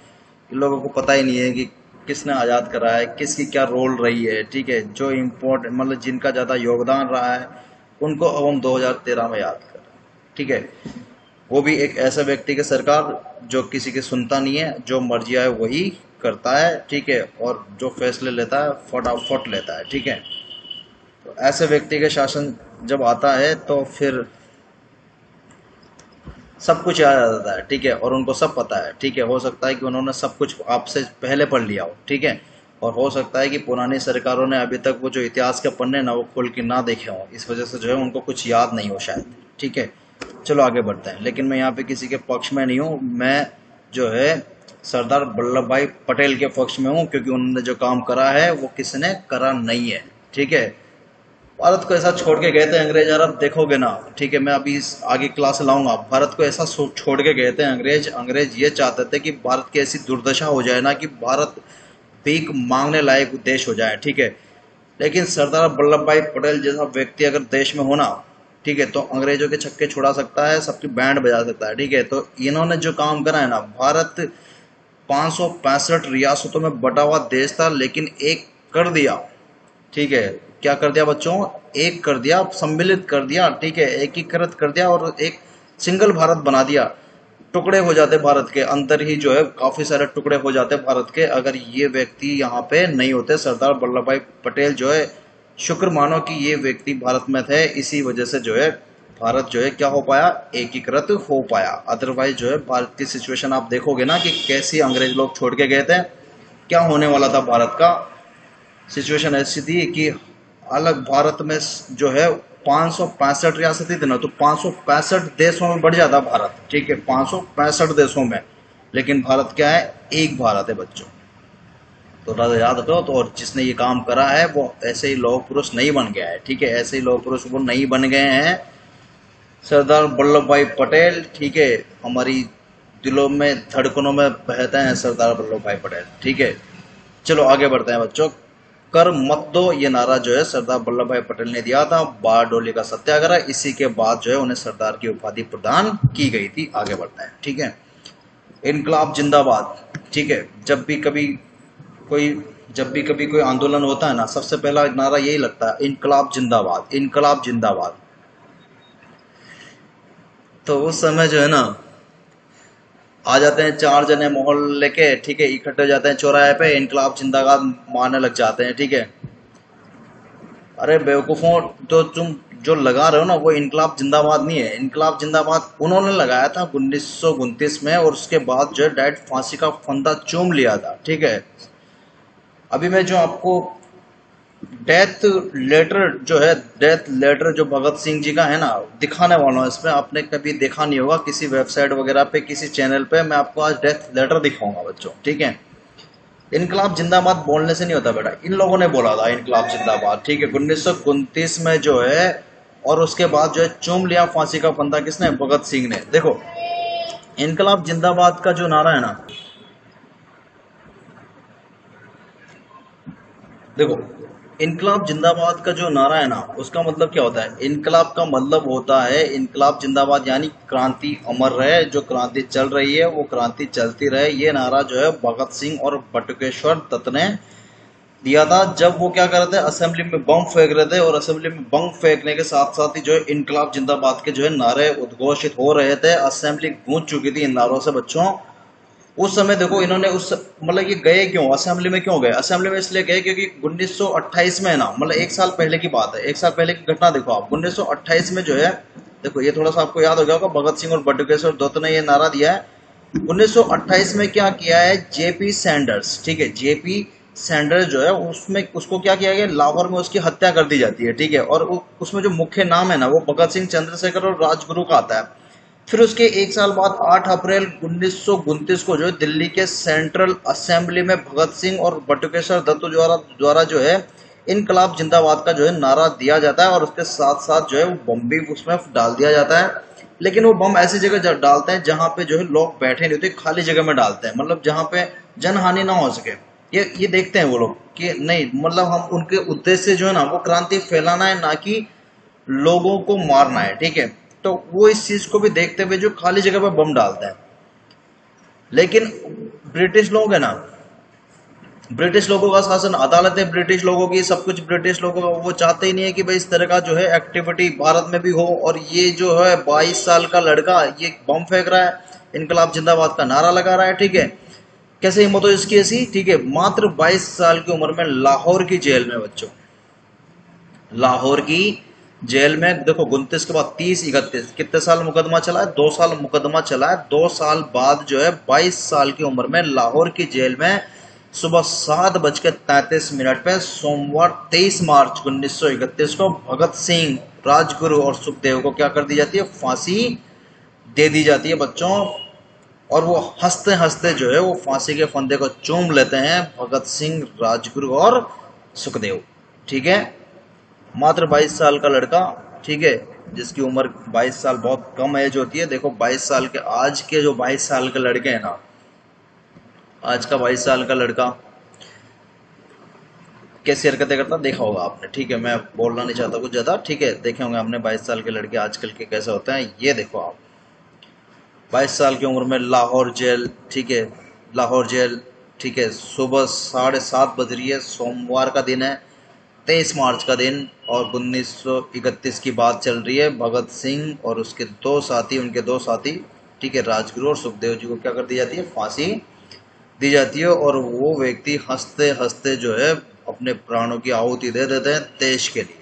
इन लोगों को पता ही नहीं है कि किसने आज़ाद करा है, किसकी क्या रोल रही है, ठीक है। जो इम्पोर्टेंट मतलब जिनका ज़्यादा योगदान रहा है उनको अब हम 2013 में याद कर रहे हैं, ठीक है। वो भी एक ऐसे व्यक्ति की सरकार जो किसी की सुनता नहीं है, जो मर्जी आए वही करता है, ठीक है, और जो फैसले लेता है फटाफट लेता है, ठीक है। तो ऐसे व्यक्ति के शासन जब आता है तो फिर सब कुछ याद आ जाता है, ठीक है, और उनको सब पता है, ठीक है। हो सकता है कि उन्होंने सब कुछ आपसे पहले पढ़ लिया हो, ठीक है, और हो सकता है कि पुरानी सरकारों ने अभी तक वो जो इतिहास के पन्ने ना वो खोल के ना देखे हों, इस वजह से जो है उनको कुछ याद नहीं हो शायद, ठीक है। चलो आगे बढ़ते हैं। लेकिन मैं यहाँ पे किसी के पक्ष में नहीं हूँ, मैं जो है सरदार वल्लभ भाई पटेल के पक्ष में हूँ, क्योंकि उन्होंने जो काम करा है वो किसी ने करा नहीं है, ठीक है। भारत को ऐसा छोड़ के गए थे अंग्रेज, यार अब देखोगे ना, ठीक है, मैं अभी इस आगे क्लास लाऊंगा। भारत को ऐसा छोड़ के गए थे अंग्रेज। अंग्रेज ये चाहते थे कि भारत की ऐसी दुर्दशा हो जाए ना कि भारत भीख मांगने लायक देश हो जाए, ठीक है। लेकिन सरदार वल्लभ भाई पटेल जैसा व्यक्ति अगर देश में होना, ठीक है, तो अंग्रेजों के छक्के छुड़ा सकता है, सबकी बैंड बजा सकता है, ठीक है। तो इन्होंने जो काम करा है ना, भारत 565 रियासतों में बटा हुआ देश था, लेकिन एक कर दिया, ठीक है। क्या कर दिया बच्चों? एक कर दिया, सम्मिलित कर दिया, ठीक है, एकीकृत कर दिया और एक सिंगल भारत बना दिया। टुकड़े हो जाते भारत के अंदर ही जो है, काफी सारे टुकड़े हो जाते भारत के, अगर ये व्यक्ति यहाँ पे नहीं होते। सरदार वल्लभ भाई पटेल जो है, शुक्र मानो कि ये व्यक्ति भारत में थे, इसी वजह से जो है भारत जो है क्या हो पाया, एकीकृत हो पाया। अदरवाइज जो है भारत की सिचुएशन आप देखोगे ना कि कैसी अंग्रेज लोग छोड़ के गए थे, क्या होने वाला था भारत का। सिचुएशन ऐसी थी कि अलग भारत में जो है 565 रियासतें थी ना, तो 565 देशों में बढ़ जाता भारत, ठीक है, 565 देशों में। लेकिन भारत क्या है, एक भारत है बच्चों। तो राजा याद रखो। तो और जिसने ये काम करा है वो ऐसे ही लौह पुरुष नहीं बन गया है, ठीक है, ऐसे ही लौह पुरुष वो नहीं बन गए हैं। सरदार वल्लभ भाई पटेल, ठीक है, हमारी दिलों में धड़कनों में बहते हैं सरदार वल्लभ भाई पटेल, ठीक है। चलो आगे बढ़ते हैं बच्चों। कर मत दो, ये नारा जो है सरदार वल्लभ भाई पटेल ने दिया था। बारडोली का सत्याग्रह, इसी के बाद जो है उन्हें सरदार की उपाधि प्रदान की गई थी। आगे बढ़ते हैं, ठीक है। इनकलाब जिंदाबाद, ठीक है, कोई जब भी कभी कोई आंदोलन होता है ना, सबसे पहला नारा यही लगता है, इनकलाब जिंदाबाद, इनकलाब जिंदाबाद। तो उस समय जो है ना, आ जाते हैं 4 जने मोहल्ले के, ठीक है, इकट्ठे हो जाते हैं चौराहे पे, इनकलाब जिंदाबाद मारने लग जाते हैं, ठीक है। अरे बेवकूफों, तो तुम जो लगा रहे हो ना वो इनकलाब जिंदाबाद नहीं है। इनकलाब जिंदाबाद उन्होंने लगाया था 1929 में, और उसके बाद जो है डायरेक्ट फांसी का फंदा चूम लिया था, ठीक है। अभी मैं जो आपको डेथ लेटर जो है, डेथ लेटर जो भगत सिंह जी का है ना, दिखाने वाला हूँ इसमें। आपने कभी देखा नहीं होगा किसी वेबसाइट वगैरह पे, किसी चैनल पे, मैं आपको आज डेथ लेटर दिखाऊंगा बच्चों, ठीक है। इनकलाब जिंदाबाद बोलने से नहीं होता बेटा, इन लोगों ने बोला था इनकलाब जिंदाबाद, ठीक है, 1929 में जो है। और उसके बाद जो है चूम लिया फांसी का फंदा किसने? भगत सिंह ने। देखो इनकलाब जिंदाबाद का जो नारा है ना, देखो इनकलाब जिंदाबाद का जो नारा है ना, उसका मतलब क्या होता है? इनकलाब का मतलब होता है इनकलाब जिंदाबाद, यानी क्रांति अमर रहे, जो क्रांति चल रही है वो क्रांति चलती रहे। ये नारा जो है भगत सिंह और बटुकेश्वर दत्त ने दिया था, जब वो क्या कर रहे थे, असेंबली में बम फेंक रहे थे, और असेंबली में बम फेंकने के साथ साथ ही जो है इनकलाब जिंदाबाद के जो है नारे उद्घोषित हो रहे थे। असेंबली गूंज चुकी थी इन नारों से बच्चों। उस समय देखो इन्होंने उस मतलब ये गए क्यों असेंबली में, क्यों गए असेंबली में? इसलिए गए क्योंकि 1928 में है ना, मतलब एक साल पहले की बात है, एक साल पहले की घटना देखो आप। 1928 में जो है, देखो ये थोड़ा सा आपको याद हो गया होगा, भगत सिंह और बटुकेश्वर दत्त ने ये नारा दिया है। 1928 में क्या किया है जेपी सैंडर्स, ठीक है, जेपी सैंडर्स जो है उसमें उसको क्या किया गया, लाहौर में उसकी हत्या कर दी जाती है, ठीक है। और उसमें जो मुख्य नाम है ना वो भगत सिंह, चंद्रशेखर और राजगुरु का आता है। फिर उसके एक साल बाद 8 अप्रैल 1929 को जो है दिल्ली के सेंट्रल असेंबली में भगत सिंह और बटुकेश्वर दत्त द्वारा जो है इनकलाब जिंदाबाद का जो है नारा दिया जाता है, और उसके साथ साथ जो है वो बम भी उसमें डाल दिया जाता है। लेकिन वो बम ऐसी जगह डालते हैं जहां पे जो है लोग बैठे नहीं होते, खाली जगह में डालते हैं, मतलब जहां पे जनहानि ना हो सके। ये देखते हैं वो लोग कि नहीं, मतलब हम उनके उद्देश्य जो है ना वो क्रांति फैलाना है, ना कि लोगों को मारना है, ठीक है। तो वो इस चीज को भी देखते हुए जो खाली जगह पे बम डालते हैं। लेकिन ब्रिटिश लोग है ना, ब्रिटिश लोगों का शासन, अदालतें ब्रिटिश लोगों की, सब कुछ ब्रिटिश लोगों का, वो चाहते ही नहीं है कि भाई इस तरह का जो है एक्टिविटी भारत में भी हो। और ये जो है 22 साल का लड़का ये बम फेंक रहा है, इनकलाब जिंदाबाद का नारा लगा रहा है, ठीक है। कैसे हिम्मत हो इसकी ऐसी, ठीक है। मात्र 22 साल की उम्र में लाहौर की जेल में बच्चों, लाहौर की जेल में देखो 29 के बाद 30 31 कितने साल मुकदमा चला है? 2 साल मुकदमा चला है। 2 साल बाद जो है 22 साल की उम्र में लाहौर की जेल में सुबह 7:33 पे सोमवार 23 मार्च 1931 को भगत सिंह, राजगुरु और सुखदेव को क्या कर दी जाती है? फांसी दे दी जाती है बच्चों। और वो हंसते हंसते जो है वो फांसी के फंदे को चूम लेते हैं, भगत सिंह, राजगुरु और सुखदेव, ठीक है। मात्र 22 साल का लड़का, ठीक है, जिसकी उम्र 22 साल बहुत कम एज होती है। देखो 22 साल के, आज के जो 22 साल के लड़के हैं ना, आज का 22 साल का लड़का कैसी हरकतें करता देखा होगा आपने, ठीक है। मैं बोलना नहीं चाहता कुछ ज़्यादा, ठीक है। देखे होंगे आपने 22 साल के लड़के आजकल के कैसे होते हैं। ये देखो आप 22 साल की उम्र में लाहौर जेल, ठीक है, लाहौर जेल, ठीक है। सुबह 7:30 बज रही है, सोमवार का दिन है, 23 मार्च का दिन, और 1931 की बात चल रही है। भगत सिंह और उसके दो साथी, उनके दो साथी, ठीक है, राजगुरु और सुखदेव जी को क्या कर दी जाती है? फांसी दी जाती है। और वो व्यक्ति हंसते हंसते जो है अपने प्राणों की आहुति दे देते हैं देश के लिए।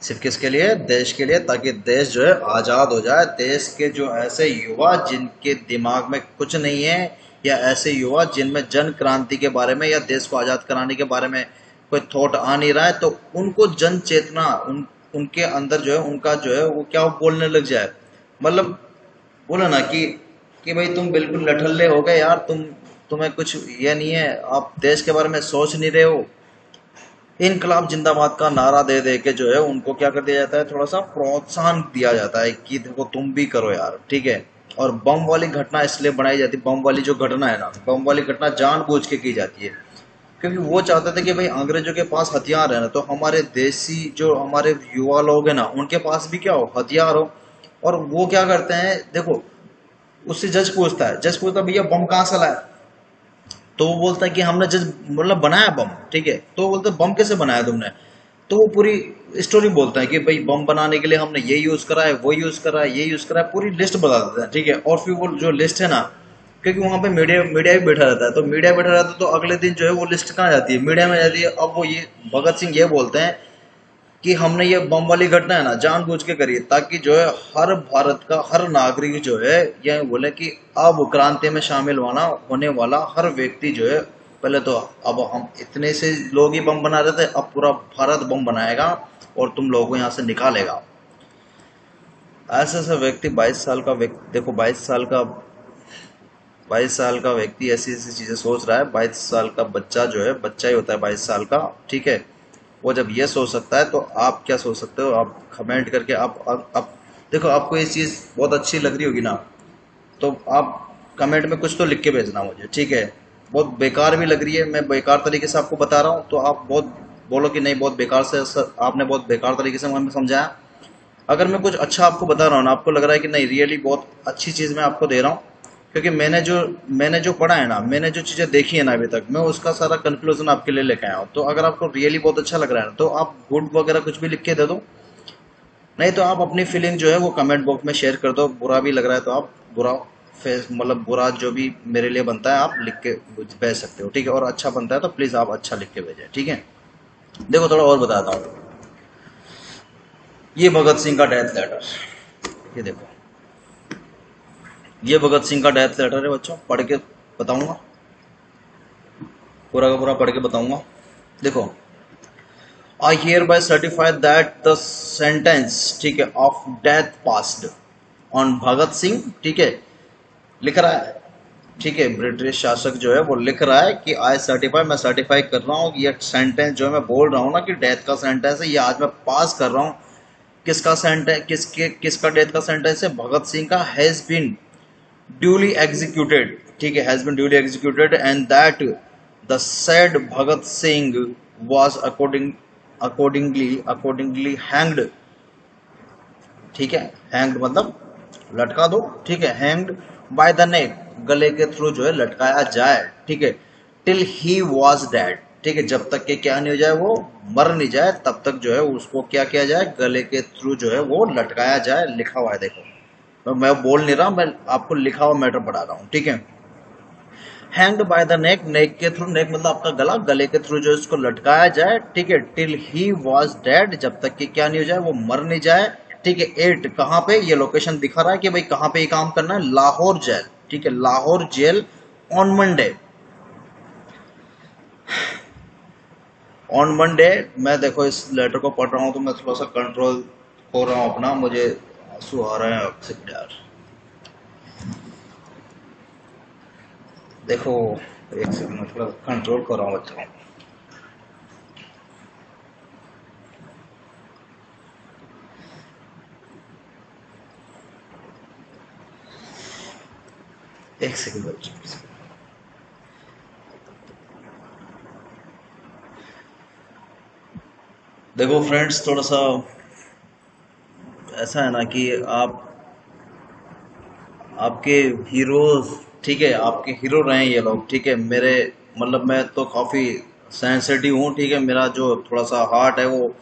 सिर्फ किसके लिए? देश के लिए, ताकि देश जो है आज़ाद हो जाए। देश के जो ऐसे युवा जिनके दिमाग में कुछ नहीं है, या ऐसे युवा जिनमें जन क्रांति के बारे में या देश को आज़ाद कराने के बारे में कोई थॉट आ नहीं रहा है, तो उनको जन चेतना उनके अंदर जो है, उनका जो है वो क्या बोलने लग जाए, मतलब बोला ना कि भाई तुम बिल्कुल लठल्ले हो गए यार, तुम्हें कुछ ये नहीं है, आप देश के बारे में सोच नहीं रहे हो। इनकलाब जिंदाबाद का नारा दे दे के जो है उनको क्या कर दिया जाता है? थोड़ा सा प्रोत्साहन दिया जाता है कि देखो तुम भी करो यार, ठीक है। और बम वाली घटना इसलिए बनाई जाती है, बम वाली जो घटना है ना, बम वाली घटना जानबूझ के की जाती है, क्योंकि वो चाहते थे कि भाई अंग्रेजों के पास हथियार है ना, तो हमारे देसी जो हमारे युवा लोग हैं ना, उनके पास भी क्या हो? हथियार हो। और वो क्या करते हैं, देखो उससे जज पूछता भैया बम कहाँ से लाया? तो वो बोलता है कि हमने जज मतलब बनाया बम, ठीक है। तो वो बोलते बम कैसे बनाया तुमने? तो वो पूरी स्टोरी बोलता है कि भाई बम बनाने के लिए हमने ये यूज करा है, वो यूज करा है, ये यूज करा है, पूरी लिस्ट बता देता है, ठीक है। और फिर वो जो लिस्ट है ना, क्योंकि वहां पे मीडिया मीडिया भी बैठा रहता है, तो मीडिया बैठा रहता है, तो अगले दिन जो है वो लिस्ट कहाँ जाती है? मीडिया में जाती है। अब वो ये भगत सिंह ये बोलते हैं कि हमने ये बम वाली घटना है ना जानबूझ के करी है, ताकि जो है हर भारत का हर नागरिक जो है यह बोले कि अब क्रांति में शामिल होने वाला हर व्यक्ति जो है, पहले तो अब हम इतने से लोग ही बम बना रहे थे, अब पूरा भारत बम बनाएगा और तुम लोगों को यहाँ से निकालेगा। ऐसा ऐसा व्यक्ति 22 साल का व्यक्ति, देखो 22 साल का व्यक्ति ऐसी ऐसी चीजें सोच रहा है। 22 साल का बच्चा जो है, बच्चा ही होता है 22 साल का, ठीक है। वो जब ये सोच सकता है तो आप क्या सोच सकते हो? आप कमेंट करके आप देखो, आपको ये चीज़ बहुत अच्छी लग रही होगी ना, तो आप कमेंट में कुछ तो लिख के भेजना मुझे, ठीक है। बहुत बेकार भी लग रही है, मैं बेकार तरीके से आपको बता रहा हूँ, तो आप बहुत बोलो कि नहीं बहुत बेकार से आपने बहुत बेकार तरीके से हमें समझाया। अगर मैं कुछ अच्छा आपको बता रहा हूँ ना, आपको लग रहा है कि नहीं रियली बहुत अच्छी चीज़ मैं आपको दे रहा हूँ, क्योंकि मैंने जो पढ़ा है ना, मैंने जो चीज़ें देखी है ना अभी तक, मैं उसका सारा कंक्लूजन आपके लिए लेके आया हूँ। तो अगर आपको रियली बहुत अच्छा लग रहा है ना, तो आप गुड वगैरह कुछ भी लिख के दे दो, नहीं तो आप अपनी फीलिंग जो है वो कमेंट बॉक्स में शेयर कर दो। बुरा भी लग रहा है तो आप बुरा फेस मतलब बुरा जो भी मेरे लिए बनता है आप लिख के भेज सकते हो, ठीक है। और अच्छा बनता है तो प्लीज़ आप अच्छा लिख के भेजें, ठीक है। देखो थोड़ा और बताता हूँ। ये भगत सिंह का डेथ लेटर, ये देखो, ये भगत सिंह का डेथ लेटर है बच्चों, पढ़ के बताऊंगा, पूरा का पूरा पढ़ के बताऊंगा। देखो, I hear bye certify that the sentence, ठीक है, of death passed on Bhagat Singh, ठीक है, लिख रहा है, ठीक है, ब्रिटिश शासक जो है वो लिख रहा है कि आई सर्टिफाई, मैं सर्टिफाई कर रहा हूँ, ये सेंटेंस जो है मैं बोल रहा हूँ ना कि डेथ का सेंटेंस है, ये आज मैं पास कर रहा हूँ। किसका सेंटेंस, किसका डेथ का सेंटेंस है? भगत सिंह का। हैज बीन ड्यूली एग्जीक्यूटेड, ठीक है, has been duly executed and that the said Bhagat Singh was accordingly hanged, ठीक है, हैंग्ड मतलब लटका दो, ठीक है, हैंग्ड बाय द नेक, गले के थ्रू जो है लटकाया जाए, ठीक है, टिल ही वॉज डेड, ठीक है, जब तक के क्या नहीं हो जाए, वो मर नहीं जाए, तब तक जो है उसको क्या किया जाए, गले के थ्रू जो है वो लटकाया जाए। लिखा हुआ है देखो, तो मैं बोल नहीं रहा, मैं आपको लिखा हुआ मैटर पढ़ा रहा हूँ, ठीक है। हैंग्ड बाय द नेक, नेक के थ्रू, नेक मतलब आपका गला, गले के थ्रू जो इसको लटकाया जाए, ठीक है, टिल ही वॉज डेड, जब तक कि क्या नहीं हो जाए, वो मर नहीं जाए, ठीक है। एट कहाँ पे, ये लोकेशन दिखा रहा है कि भाई कहाँ पे ये काम करना है, लाहौर जेल, ठीक है, Lahore jail on Monday, on Monday. मैं देखो इस लेटर को पढ़ रहा हूँ तो मैं थोड़ा सा कंट्रोल हो रहा हूँ अपना, मुझे आंसू आ रहे हैं आपसे यार। देखो एक सेकंड, मैं थोड़ा कंट्रोल कर रहा हूँ बच्चों। एक सेकंड बच्चों, देखो फ्रेंड्स, थोड़ा सा ऐसा है ना कि आप आपके हीरोज, ठीक है, आपके हीरो रहे ये लोग, ठीक है। मेरे मतलब मैं तो काफ़ी सेंसिटिव हूँ, ठीक है, मेरा जो थोड़ा सा हार्ट है वो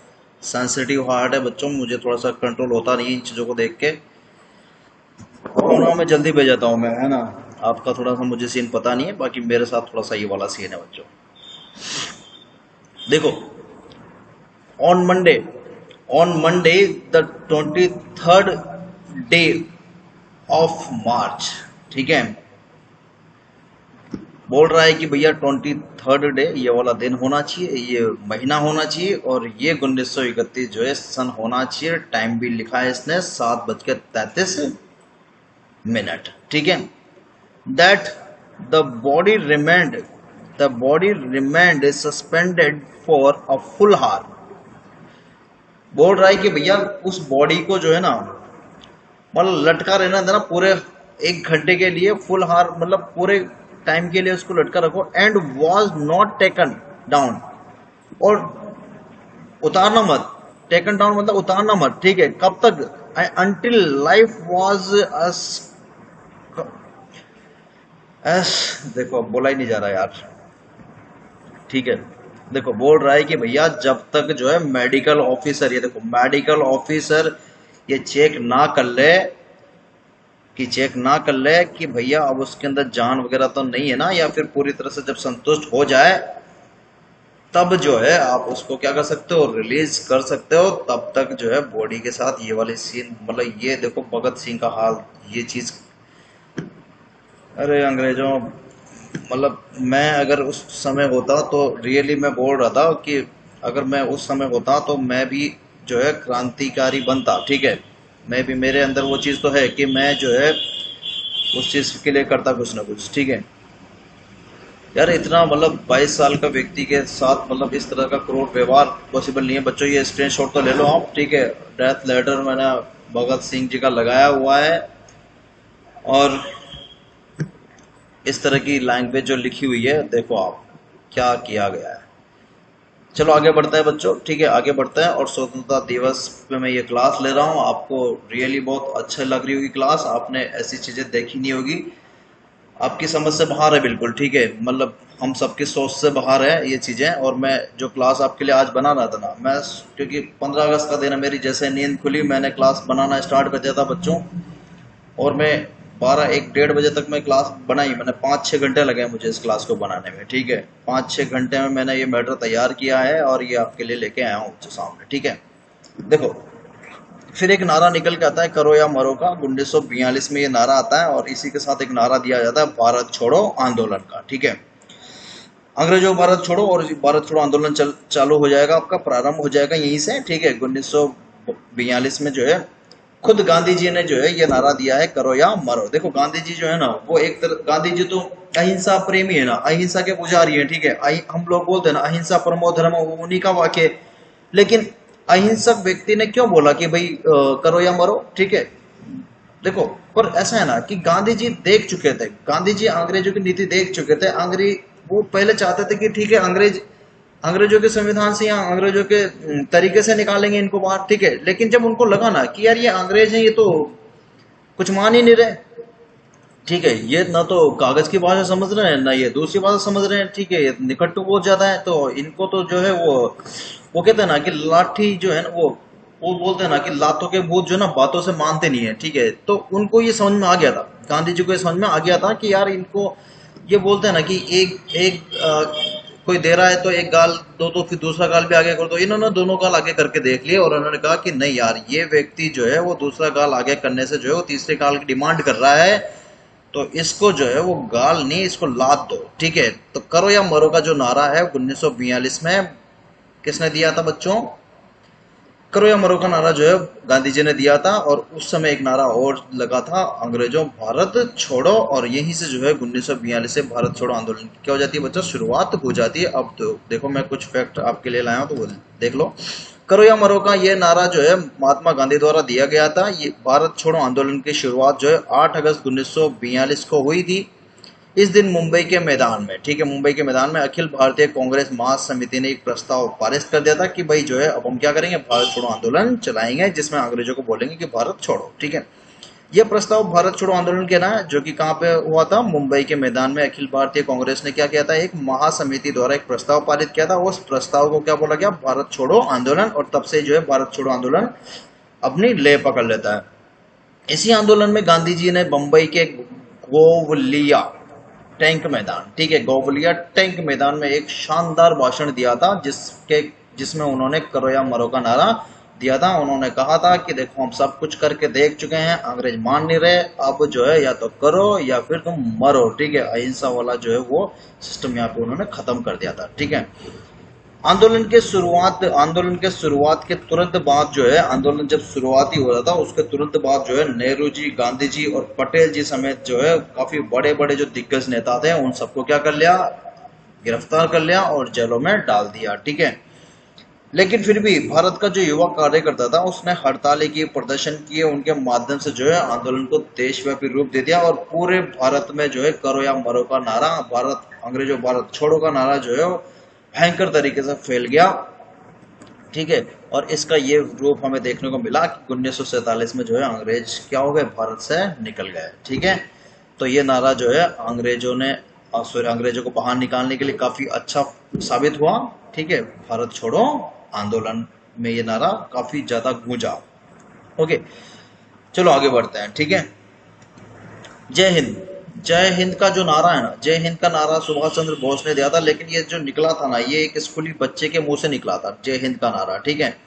सेंसिटिव हार्ट है बच्चों, मुझे थोड़ा सा कंट्रोल होता नहीं है इन चीज़ों को देख के, रोना में जल्दी बह जाता हूँ मैं, है ना। आपका थोड़ा सा मुझे सीन पता नहीं है, बाकी मेरे साथ थोड़ा सा ये वाला सीन है बच्चों। देखो, on Monday, on Monday the 23rd day of March, ठीक है, बोल रहा है कि भैया 23rd डे ये वाला दिन होना चाहिए, ये महीना होना चाहिए, और ये 1931 जो है सन होना चाहिए। टाइम भी लिखा है इसने 7:33, ठीक है। That the body remained, the body remained suspended for a full हार, बोल रहा है कि भैया उस बॉडी को जो है ना, मतलब लटका रहना देना पूरे 1 घंटे के लिए, फुल हार मतलब पूरे टाइम के लिए उसको लटका रखो। And was not taken down, और उतारना मत, टेकन डाउन मतलब उतारना मत, ठीक है, कब तक, until life was us, S, देखो बोला ही नहीं जा रहा यार, ठीक है। देखो बोल रहा है कि भैया जब तक जो है मेडिकल ऑफिसर, ये देखो मेडिकल ऑफिसर ये चेक ना कर ले, कि चेक ना कर ले कि भैया अब उसके अंदर जान वगैरह तो नहीं है ना, या फिर पूरी तरह से जब संतुष्ट हो जाए तब जो है आप उसको क्या कर सकते हो, रिलीज कर सकते हो। तब तक जो है बॉडी के साथ ये वाली सीन, मतलब ये देखो भगत सिंह का हाल, ये चीज, अरे अंग्रेजों, मतलब मैं अगर उस समय होता तो रियली मैं बोल रहा था कि अगर मैं उस समय होता तो मैं भी जो है क्रांतिकारी बनता, ठीक है। मैं भी, मेरे अंदर वो चीज़ तो है कि मैं जो है उस चीज़ के लिए करता कुछ ना कुछ, ठीक है। यार इतना मतलब 22 साल का व्यक्ति के साथ मतलब इस तरह का क्रूर व्यवहार पॉसिबल नहीं है बच्चों। ये स्क्रीनशॉट तो ले लो आप, ठीक है। डेथ लेटर मैंने भगत सिंह जी का लगाया हुआ है, और इस तरह की लैंग्वेज जो लिखी हुई है देखो आप क्या किया गया है। चलो आगे बढ़ते हैं बच्चों, ठीक है, आगे बढ़ते हैं। और स्वतंत्रता दिवस पे मैं ये क्लास ले रहा हूँ, आपको रियली बहुत अच्छा लग रही होगी क्लास, आपने ऐसी चीजें देखी नहीं होगी, आपकी समझ से बाहर है बिल्कुल, ठीक है, मतलब हम सबकी सोच से बाहर है ये चीजें। और मैं जो क्लास आपके लिए आज बना रहा था ना, मैं क्योंकि 15 अगस्त का दिन है, मेरी जैसे नींद खुली मैंने क्लास बनाना स्टार्ट कर दिया था बच्चों। और मैं 12 1 1:30 बजे तक मैं क्लास बनाई, मैंने 5 6 घंटे लगे मुझे इस क्लास को बनाने में, ठीक है। 5 6 घंटे में मैंने ये मैटर तैयार किया है और ये आपके लिए लेके आया हूँ सामने, ठीक है। देखो, फिर एक नारा निकल के आता है करो या मरो का, 1942 में ये नारा आता है। और इसी के साथ एक नारा दिया जाता है भारत छोड़ो आंदोलन का, ठीक है। अंग्रेजों भारत छोड़ो, और भारत छोड़ो आंदोलन चालू हो जाएगा, आपका प्रारंभ हो जाएगा यहीं से, ठीक है। 1942 में जो है खुद गांधी जी ने जो है ये नारा दिया है करो या मरो। देखो गांधी जी जो है ना, वो एक तरह गांधी जी तो अहिंसा प्रेमी है ना, अहिंसा के पुजारी है, ठीक है। हम लोग बोलते हैं ना अहिंसा परमो धर्म, उन्हीं का वाक्य। लेकिन अहिंसक व्यक्ति ने क्यों बोला कि भाई करो या मरो, ठीक है। देखो, पर ऐसा है ना कि गांधी जी देख चुके थे, गांधी जी अंग्रेजों की नीति देख चुके थे। अंग्रेज वो पहले चाहते थे कि ठीक है अंग्रेजों के संविधान से या अंग्रेजों के तरीके से निकालेंगे इनको बाहर, ठीक है। लेकिन जब उनको लगा ना कि यार ये अंग्रेज हैं, ये तो कुछ मान ही नहीं रहे, ठीक है, ये ना तो कागज की भाषा समझ रहे हैं ना ये दूसरी भाषा समझ रहे हैं, ठीक है, ये निकट्टू बहुत ज्यादा है। तो इनको तो जो है वो कहते हैं ना कि लाठी जो है ना वो बोलते हैं ना कि लातों के भूत जो है ना बातों से मानते नहीं है, ठीक है। तो उनको ये समझ में आ गया था, गांधी जी को ये समझ में आ गया था कि यार इनको ये बोलते हैं ना कि एक एक कोई दे रहा है तो एक गाल दो तो फिर दूसरा गाल भी आगे कर दो। इन्होंने दोनों गाल आगे करके देख लिए और उन्होंने कहा कि नहीं यार, ये व्यक्ति जो है वो दूसरा गाल आगे करने से जो है वो तीसरे गाल की डिमांड कर रहा है, तो इसको जो है वो गाल नहीं, इसको लात दो, ठीक है। तो करो या मरो का जो नारा है 1942 में किसने दिया था बच्चों? करो या मरो का नारा जो है गांधी जी ने दिया था। और उस समय एक नारा और लगा था, अंग्रेजों भारत छोड़ो, और यहीं से जो है 1942 से भारत छोड़ो आंदोलन की क्या हो जाती है बच्चों, शुरुआत हो जाती है। अब तो देखो मैं कुछ फैक्ट आपके लिए लाया हूं तो वो देख लो। करो या मरो का ये नारा जो है महात्मा गांधी द्वारा दिया गया था। ये भारत छोड़ो आंदोलन की शुरुआत जो है 8 अगस्त 1942 को हुई थी। इस दिन मुंबई के मैदान में, ठीक है, मुंबई के मैदान में अखिल भारतीय कांग्रेस महासमिति ने एक प्रस्ताव पारित कर दिया था कि भाई जो है अब हम क्या करेंगे, भारत छोड़ो आंदोलन चलाएंगे, जिसमें अंग्रेजों को बोलेंगे कि भारत छोड़ो, ठीक है। यह प्रस्ताव भारत छोड़ो आंदोलन के ना, जो कि कहाँ पे हुआ था, मुंबई के मैदान में अखिल भारतीय कांग्रेस ने क्या किया था, एक महासमिति द्वारा एक प्रस्ताव पारित किया था। उस प्रस्ताव को क्या बोला गया, भारत छोड़ो आंदोलन। और तब से जो है भारत छोड़ो आंदोलन अपनी ले पकड़ लेता है। इसी आंदोलन में गांधी जी ने बंबई के गोवलिया टैंक मैदान, ठीक है, गोवलिया टैंक मैदान में एक शानदार भाषण दिया था, जिसमें उन्होंने करो या मरो का नारा दिया था। उन्होंने कहा था कि देखो हम सब कुछ करके देख चुके हैं, अंग्रेज मान नहीं रहे, अब जो है या तो करो या फिर तुम मरो, ठीक है। अहिंसा वाला जो है वो सिस्टम यहाँ पे उन्होंने खत्म कर दिया था, ठीक है। आंदोलन के शुरुआत के तुरंत बाद जो है, आंदोलन जब शुरुआती हो रहा था उसके तुरंत बाद जो है नेहरू जी, गांधी जी और पटेल जी समेत जो है काफी बड़े बड़े जो दिग्गज नेता थे उन सबको क्या कर लिया, गिरफ्तार कर लिया और जेलों में डाल दिया, ठीक है। लेकिन फिर भी भारत का जो युवा कार्यकर्ता था उसने हड़तालें की, प्रदर्शन किए, उनके माध्यम से जो है आंदोलन को देशव्यापी रूप दे दिया। और पूरे भारत में जो है करो या मरो का नारा, अंग्रेजों भारत छोड़ो का नारा जो है भयंकर तरीके से फैल गया, ठीक है। और इसका ये रूप हमें देखने को मिला कि 1947 में जो है अंग्रेज क्या हो गए, भारत से निकल गए, ठीक है। तो ये नारा जो है अंग्रेजों को बाहर निकालने के लिए काफी अच्छा साबित हुआ, ठीक है। भारत छोड़ो आंदोलन में ये नारा काफी ज्यादा गूंजा। ओके, चलो आगे बढ़ते हैं, ठीक है। जय हिंद। जय हिंद का जो नारा है ना, जय हिंद का नारा सुभाष चंद्र बोस ने दिया था, लेकिन ये जो निकला था ना, ये एक स्कूली बच्चे के मुंह से निकला था जय हिंद का नारा, ठीक है।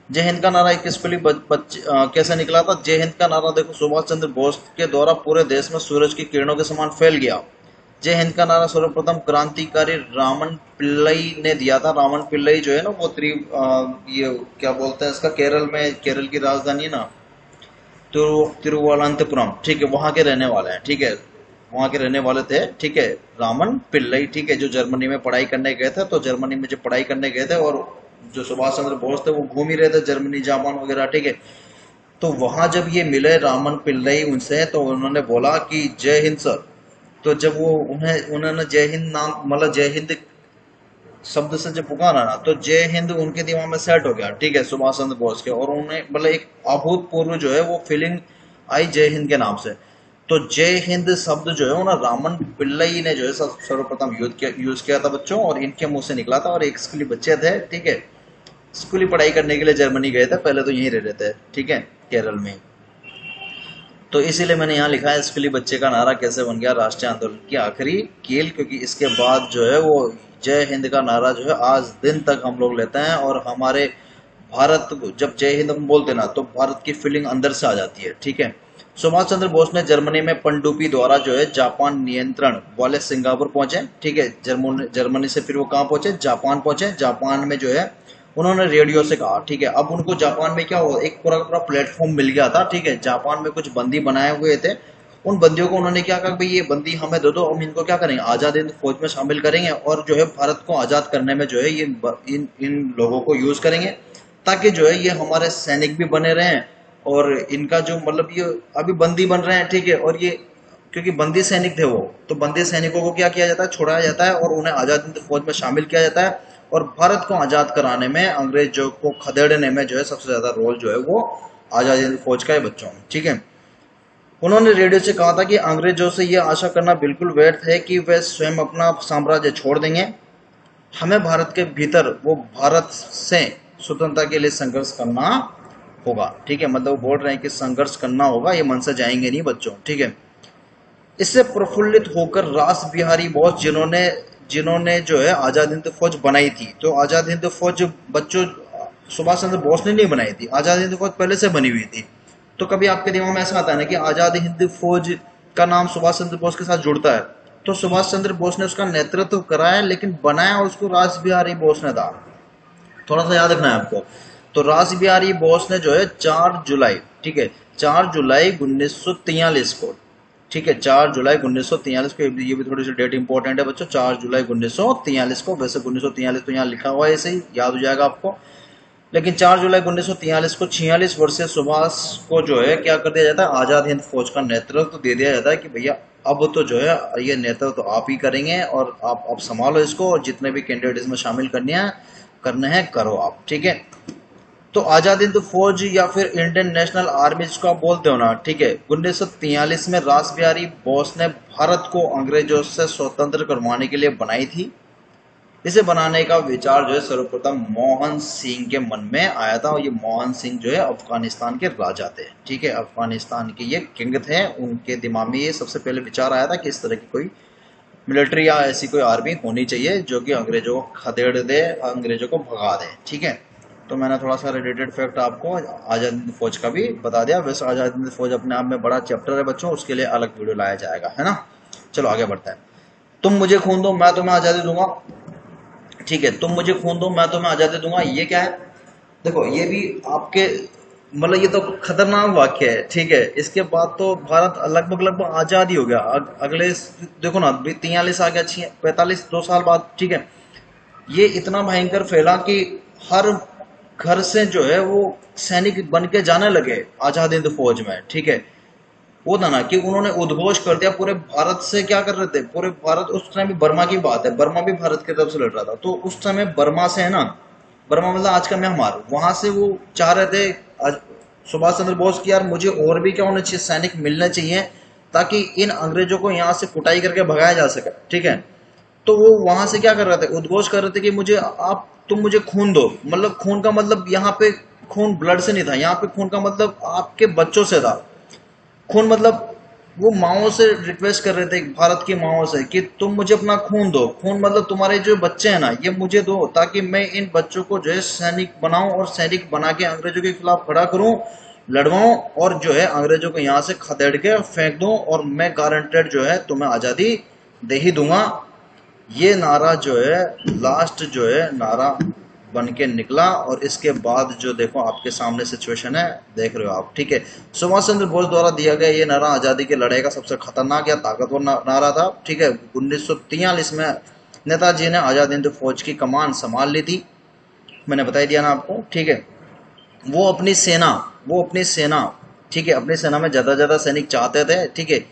जय हिंद का नारा एक स्कूली बच्चे कैसे निकला था? जय हिंद का नारा देखो सुभाष चंद्र बोस के द्वारा पूरे देश में सूरज की किरणों के समान फैल गया। जय हिंद का नारा सर्वप्रथम क्रांतिकारी रामन पिल्लई ने दिया था। रामन पिल्लई जो है ना वो ये क्या बोलते हैं इसका, केरल की राजधानी है ना तिरुवनंतपुरम, ठीक है, वहां के रहने वाले हैं, ठीक है, वहां के रहने वाले थे, ठीक है, रामन पिल्लई, ठीक है, जो जर्मनी में पढ़ाई करने गए थे। तो जर्मनी में जो पढ़ाई करने गए थे और जो सुभाष चंद्र बोस थे वो घूम ही रहे थे जर्मनी, जापान वगैरह, ठीक है। तो वहां जब ये मिले रामन पिल्लई उनसे, तो उन्होंने बोला कि जय हिंद सर। तो जब वो उन्होंने जय हिंद नाम, मतलब जय हिंद शब्द से जब पुकारा ना, तो जय हिंद उनके दिमाग में सेट हो गया, ठीक है, सुभाष चंद्र बोस के, और उन्हें मतलब एक अभूतपूर्व जो है वो फीलिंग आई जय हिंद के नाम से। तो जय हिंद शब्द जो है वो ना रामन पिल्लई ने जो है सर्वप्रथम यूज किया था बच्चों, और इनके मुंह से निकला था। और एक स्कूली बच्चे थे, ठीक है, स्कूली पढ़ाई करने के लिए जर्मनी गए थे, पहले तो यहीं रह रहे थे, ठीक है, केरल में। तो इसीलिए मैंने यहाँ लिखा है स्कूली बच्चे का नारा कैसे बन गया राष्ट्रीय आंदोलन की आखिरी कील, क्योंकि इसके बाद जो है वो जय हिंद का नारा जो है आज दिन तक हम लोग लेते हैं। और हमारे भारत जब जय हिंद हम बोलते ना, तो भारत की फीलिंग अंदर से आ जाती है, ठीक है। सुभाष चंद्र बोस ने जर्मनी में पनडुब्बी द्वारा जो है जापान नियंत्रण वाले सिंगापुर पहुंचे, ठीक है, जर्मनी से फिर वो कहाँ पहुंचे, जापान पहुंचे। जापान में जो है उन्होंने रेडियो से कहा, ठीक है, अब उनको जापान में क्या हुआ, एक पूरा का पूरा प्लेटफॉर्म मिल गया था, ठीक है। जापान में कुछ बंदी बनाए हुए थे, उन बंदियों को उन्होंने क्या कहा, भाई ये बंदी हमें दे दो, हम इनको क्या करेंगे, आजाद हिंद फौज में शामिल करेंगे, और जो है भारत को आजाद करने में जो है ये इन लोगों को यूज करेंगे, ताकि जो है ये हमारे सैनिक भी बने रहें, और इनका जो मतलब ये अभी बंदी बन रहे हैं, ठीक है, और ये क्योंकि बंदी सैनिक थे वो, तो बंदी सैनिकों को क्या किया जाता है, छुड़ाया जाता है, और उन्हें आजाद हिंद फौज में शामिल किया जाता है। और भारत को आजाद कराने में, अंग्रेजों को खदेड़ने में जो है सबसे ज्यादा रोल जो है वो आजाद हिंद फौज का है बच्चों, ठीक है। उन्होंने रेडियो से कहा था कि अंग्रेजों से यह आशा करना बिल्कुल व्यर्थ है कि वे स्वयं अपना साम्राज्य छोड़ देंगे, हमें भारत के भीतर वो भारत से स्वतंत्रता के लिए संघर्ष करना होगा, ठीक है। मतलब वो बोल रहे हैं कि संघर्ष करना होगा, ये मन से जाएंगे नहीं बच्चों, ठीक है। इससे प्रफुल्लित होकर रास बिहारी बोस, जिन्होंने जिन्होंने जो है आजाद हिंद फौज बनाई थी, तो आजाद हिंद फौज बच्चों सुभाष चंद्र बोस ने नहीं बनाई थी, आजाद हिंद फौज पहले से बनी हुई थी। तो कभी आपके दिमाग में ऐसा आता है ना कि आजाद हिंद फौज का नाम सुभाष चंद्र बोस के साथ जुड़ता है, तो सुभाष चंद्र बोस ने उसका नेतृत्व कराया, लेकिन बनाया उसको रास बिहारी बोस ने था, थोड़ा सा याद रखना है आपको। तो रास बिहारी बोस ने जो है 4 जुलाई, ठीक है, 4 जुलाई 1943 को, ठीक है, 4 जुलाई 1943 को, ये भी थोड़ी सी डेट इंपॉर्टेंट है बच्चों, 4 जुलाई 1943 को, वैसे 1943 तो यहाँ लिखा हुआ है, ऐसे ही याद हो जाएगा आपको, लेकिन 4 जुलाई 1943 को 46 वर्षीय सुभाष को जो है क्या कर दिया जाता है, आजाद हिंद फौज का नेतृत्व दे दिया जाता है कि भैया अब तो जो है ये नेतृत्व तो आप ही करेंगे, और आप अब संभालो इसको, और जितने भी कैंडिडेट इसमें शामिल करने हैं करो आप, ठीक है। तो आजाद हिंद फौज या फिर इंडियन नेशनल आर्मी जिसको आप बोलते हो ना, ठीक है, 1943 में रास बिहारी बोस ने भारत को अंग्रेजों से स्वतंत्र करवाने के लिए बनाई थी। इसे बनाने का विचार जो है सर्वप्रथम मोहन सिंह के मन में आया था, और ये मोहन सिंह जो है अफगानिस्तान के राजा थे, ठीक है, अफगानिस्तान के ये किंग थे, उनके दिमाग में ये सबसे पहले विचार आया था कि इस तरह की कोई मिलिट्री या ऐसी कोई आर्मी होनी चाहिए जो कि अंग्रेजों को खदेड़ दे, अंग्रेजों को भगा दे, ठीक है। तो मैंने थोड़ा सा रिलेटेड फैक्ट आपको आजाद हिंद फौज का भी बता दिया। वैसे आजाद हिंद फौज अपने आप में बड़ा चैप्टर है बच्चों, उसके लिए अलग वीडियो लाया जाएगा, है ना। चलो आगे बढ़ते हैं। तुम मुझे खून दो मैं तुम्हें आजादी दूंगा, ठीक है, तुम मुझे खून दो मैं तुम्हें आजादी दूंगा, ये क्या है, देखो ये भी आपके मतलब ये तो खतरनाक वाक्य है, ठीक है। इसके बाद तो भारत लगभग आजाद ही हो गया। अगले देखो ना 43 आ गया, 45 2 साल बाद, ठीक है। ये इतना भयंकर फैला कि हर घर से जो है वो सैनिक बन के जाने लगे आजाद हिंद फौज में, ठीक है। वो था ना कि उन्होंने उद्घोष कर दिया पूरे भारत से, क्या कर रहे थे पूरे भारत, उस टाइम भी बर्मा की बात है, बर्मा भी भारत की तरफ से लड़ रहा था, तो उस समय बर्मा से है ना, बर्मा मतलब आज का म्यांमार, वहां से वो चाह रहे थे सुभाष चंद्र बोस की यार मुझे और भी क्या होना चाहिए, सैनिक मिलने चाहिए, ताकि इन अंग्रेजों को यहाँ से कुटाई करके भगाया जा सके, ठीक है। तो वो वहां से क्या कर रहे थे, उद्घोष कर रहे थे कि मुझे तुम मुझे खून दो, मतलब खून का मतलब यहाँ पे खून ब्लड से नहीं था, यहाँ पे खून का मतलब आपके बच्चों से था। खून मतलब वो माओ से रिक्वेस्ट कर रहे थे, भारत की माओ से, कि तुम मुझे अपना खून दो, खून मतलब तुम्हारे जो बच्चे हैं ना ये मुझे दो, ताकि मैं इन बच्चों को जो है सैनिक बनाऊं, और सैनिक बना के अंग्रेजों के खिलाफ खड़ा करूं, लड़वाऊं, और जो है अंग्रेजों को यहाँ से खदेड़ के फेंक दूं, और मैं गारंटेड जो है तुम्हें आजादी दे ही दूंगा। ये नारा जो है लास्ट जो है नारा बन के निकला, और इसके बाद जो देखो आपके सामने सिचुएशन है देख रहे हो आप, ठीक है। सुभाष चंद्र बोस द्वारा दिया गया ये नारा आज़ादी की लड़ाई का सबसे खतरनाक या ताकतवर नारा था, ठीक है। 1943 में नेताजी ने आज़ाद हिंद फौज की कमान संभाल ली थी, मैंने बता दिया ना आपको, ठीक है। वो अपनी सेना, ठीक है, अपनी सेना में ज़्यादा सैनिक चाहते थे, ठीक है।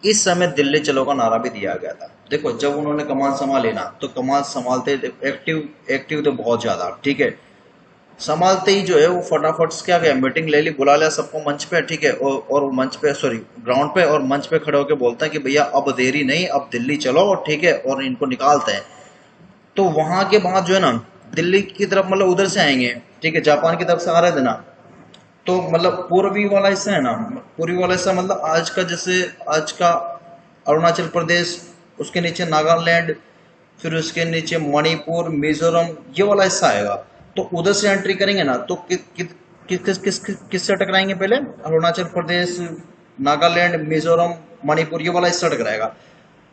इस समय दिल्ली चलो का नारा भी दिया गया था। देखो जब उन्होंने कमान संभाली ना, तो कमान संभालते एक्टिव एक्टिव तो बहुत ज्यादा, ठीक है, संभालते ही जो है वो फटाफट से क्या गया, मीटिंग ले ली, बुला लिया सबको मंच पे, ठीक है, और मंच पे, सॉरी, ग्राउंड पे, और मंच पे खड़े होकर बोलता है कि भैया अब देरी नहीं, अब दिल्ली चलो, ठीक है, और इनको निकालते हैं। तो वहां के बाद जो है ना, दिल्ली की तरफ मतलब उधर से आएंगे, ठीक है, जापान की तरफ से आ रहे थे ना, तो मतलब पूर्वी वाला हिस्सा है ना, पूर्वी वाला हिस्सा मतलब आज का, जैसे आज का अरुणाचल प्रदेश, उसके नीचे नागालैंड, फिर उसके नीचे मणिपुर, मिजोरम, ये वाला हिस्सा आएगा। तो उधर से एंट्री करेंगे ना, तो कि, कि, कि, किस किस किस किससे टकराएंगे पहले, अरुणाचल प्रदेश, नागालैंड, मिजोरम, मणिपुर, ये वाला हिस्सा टकराएगा।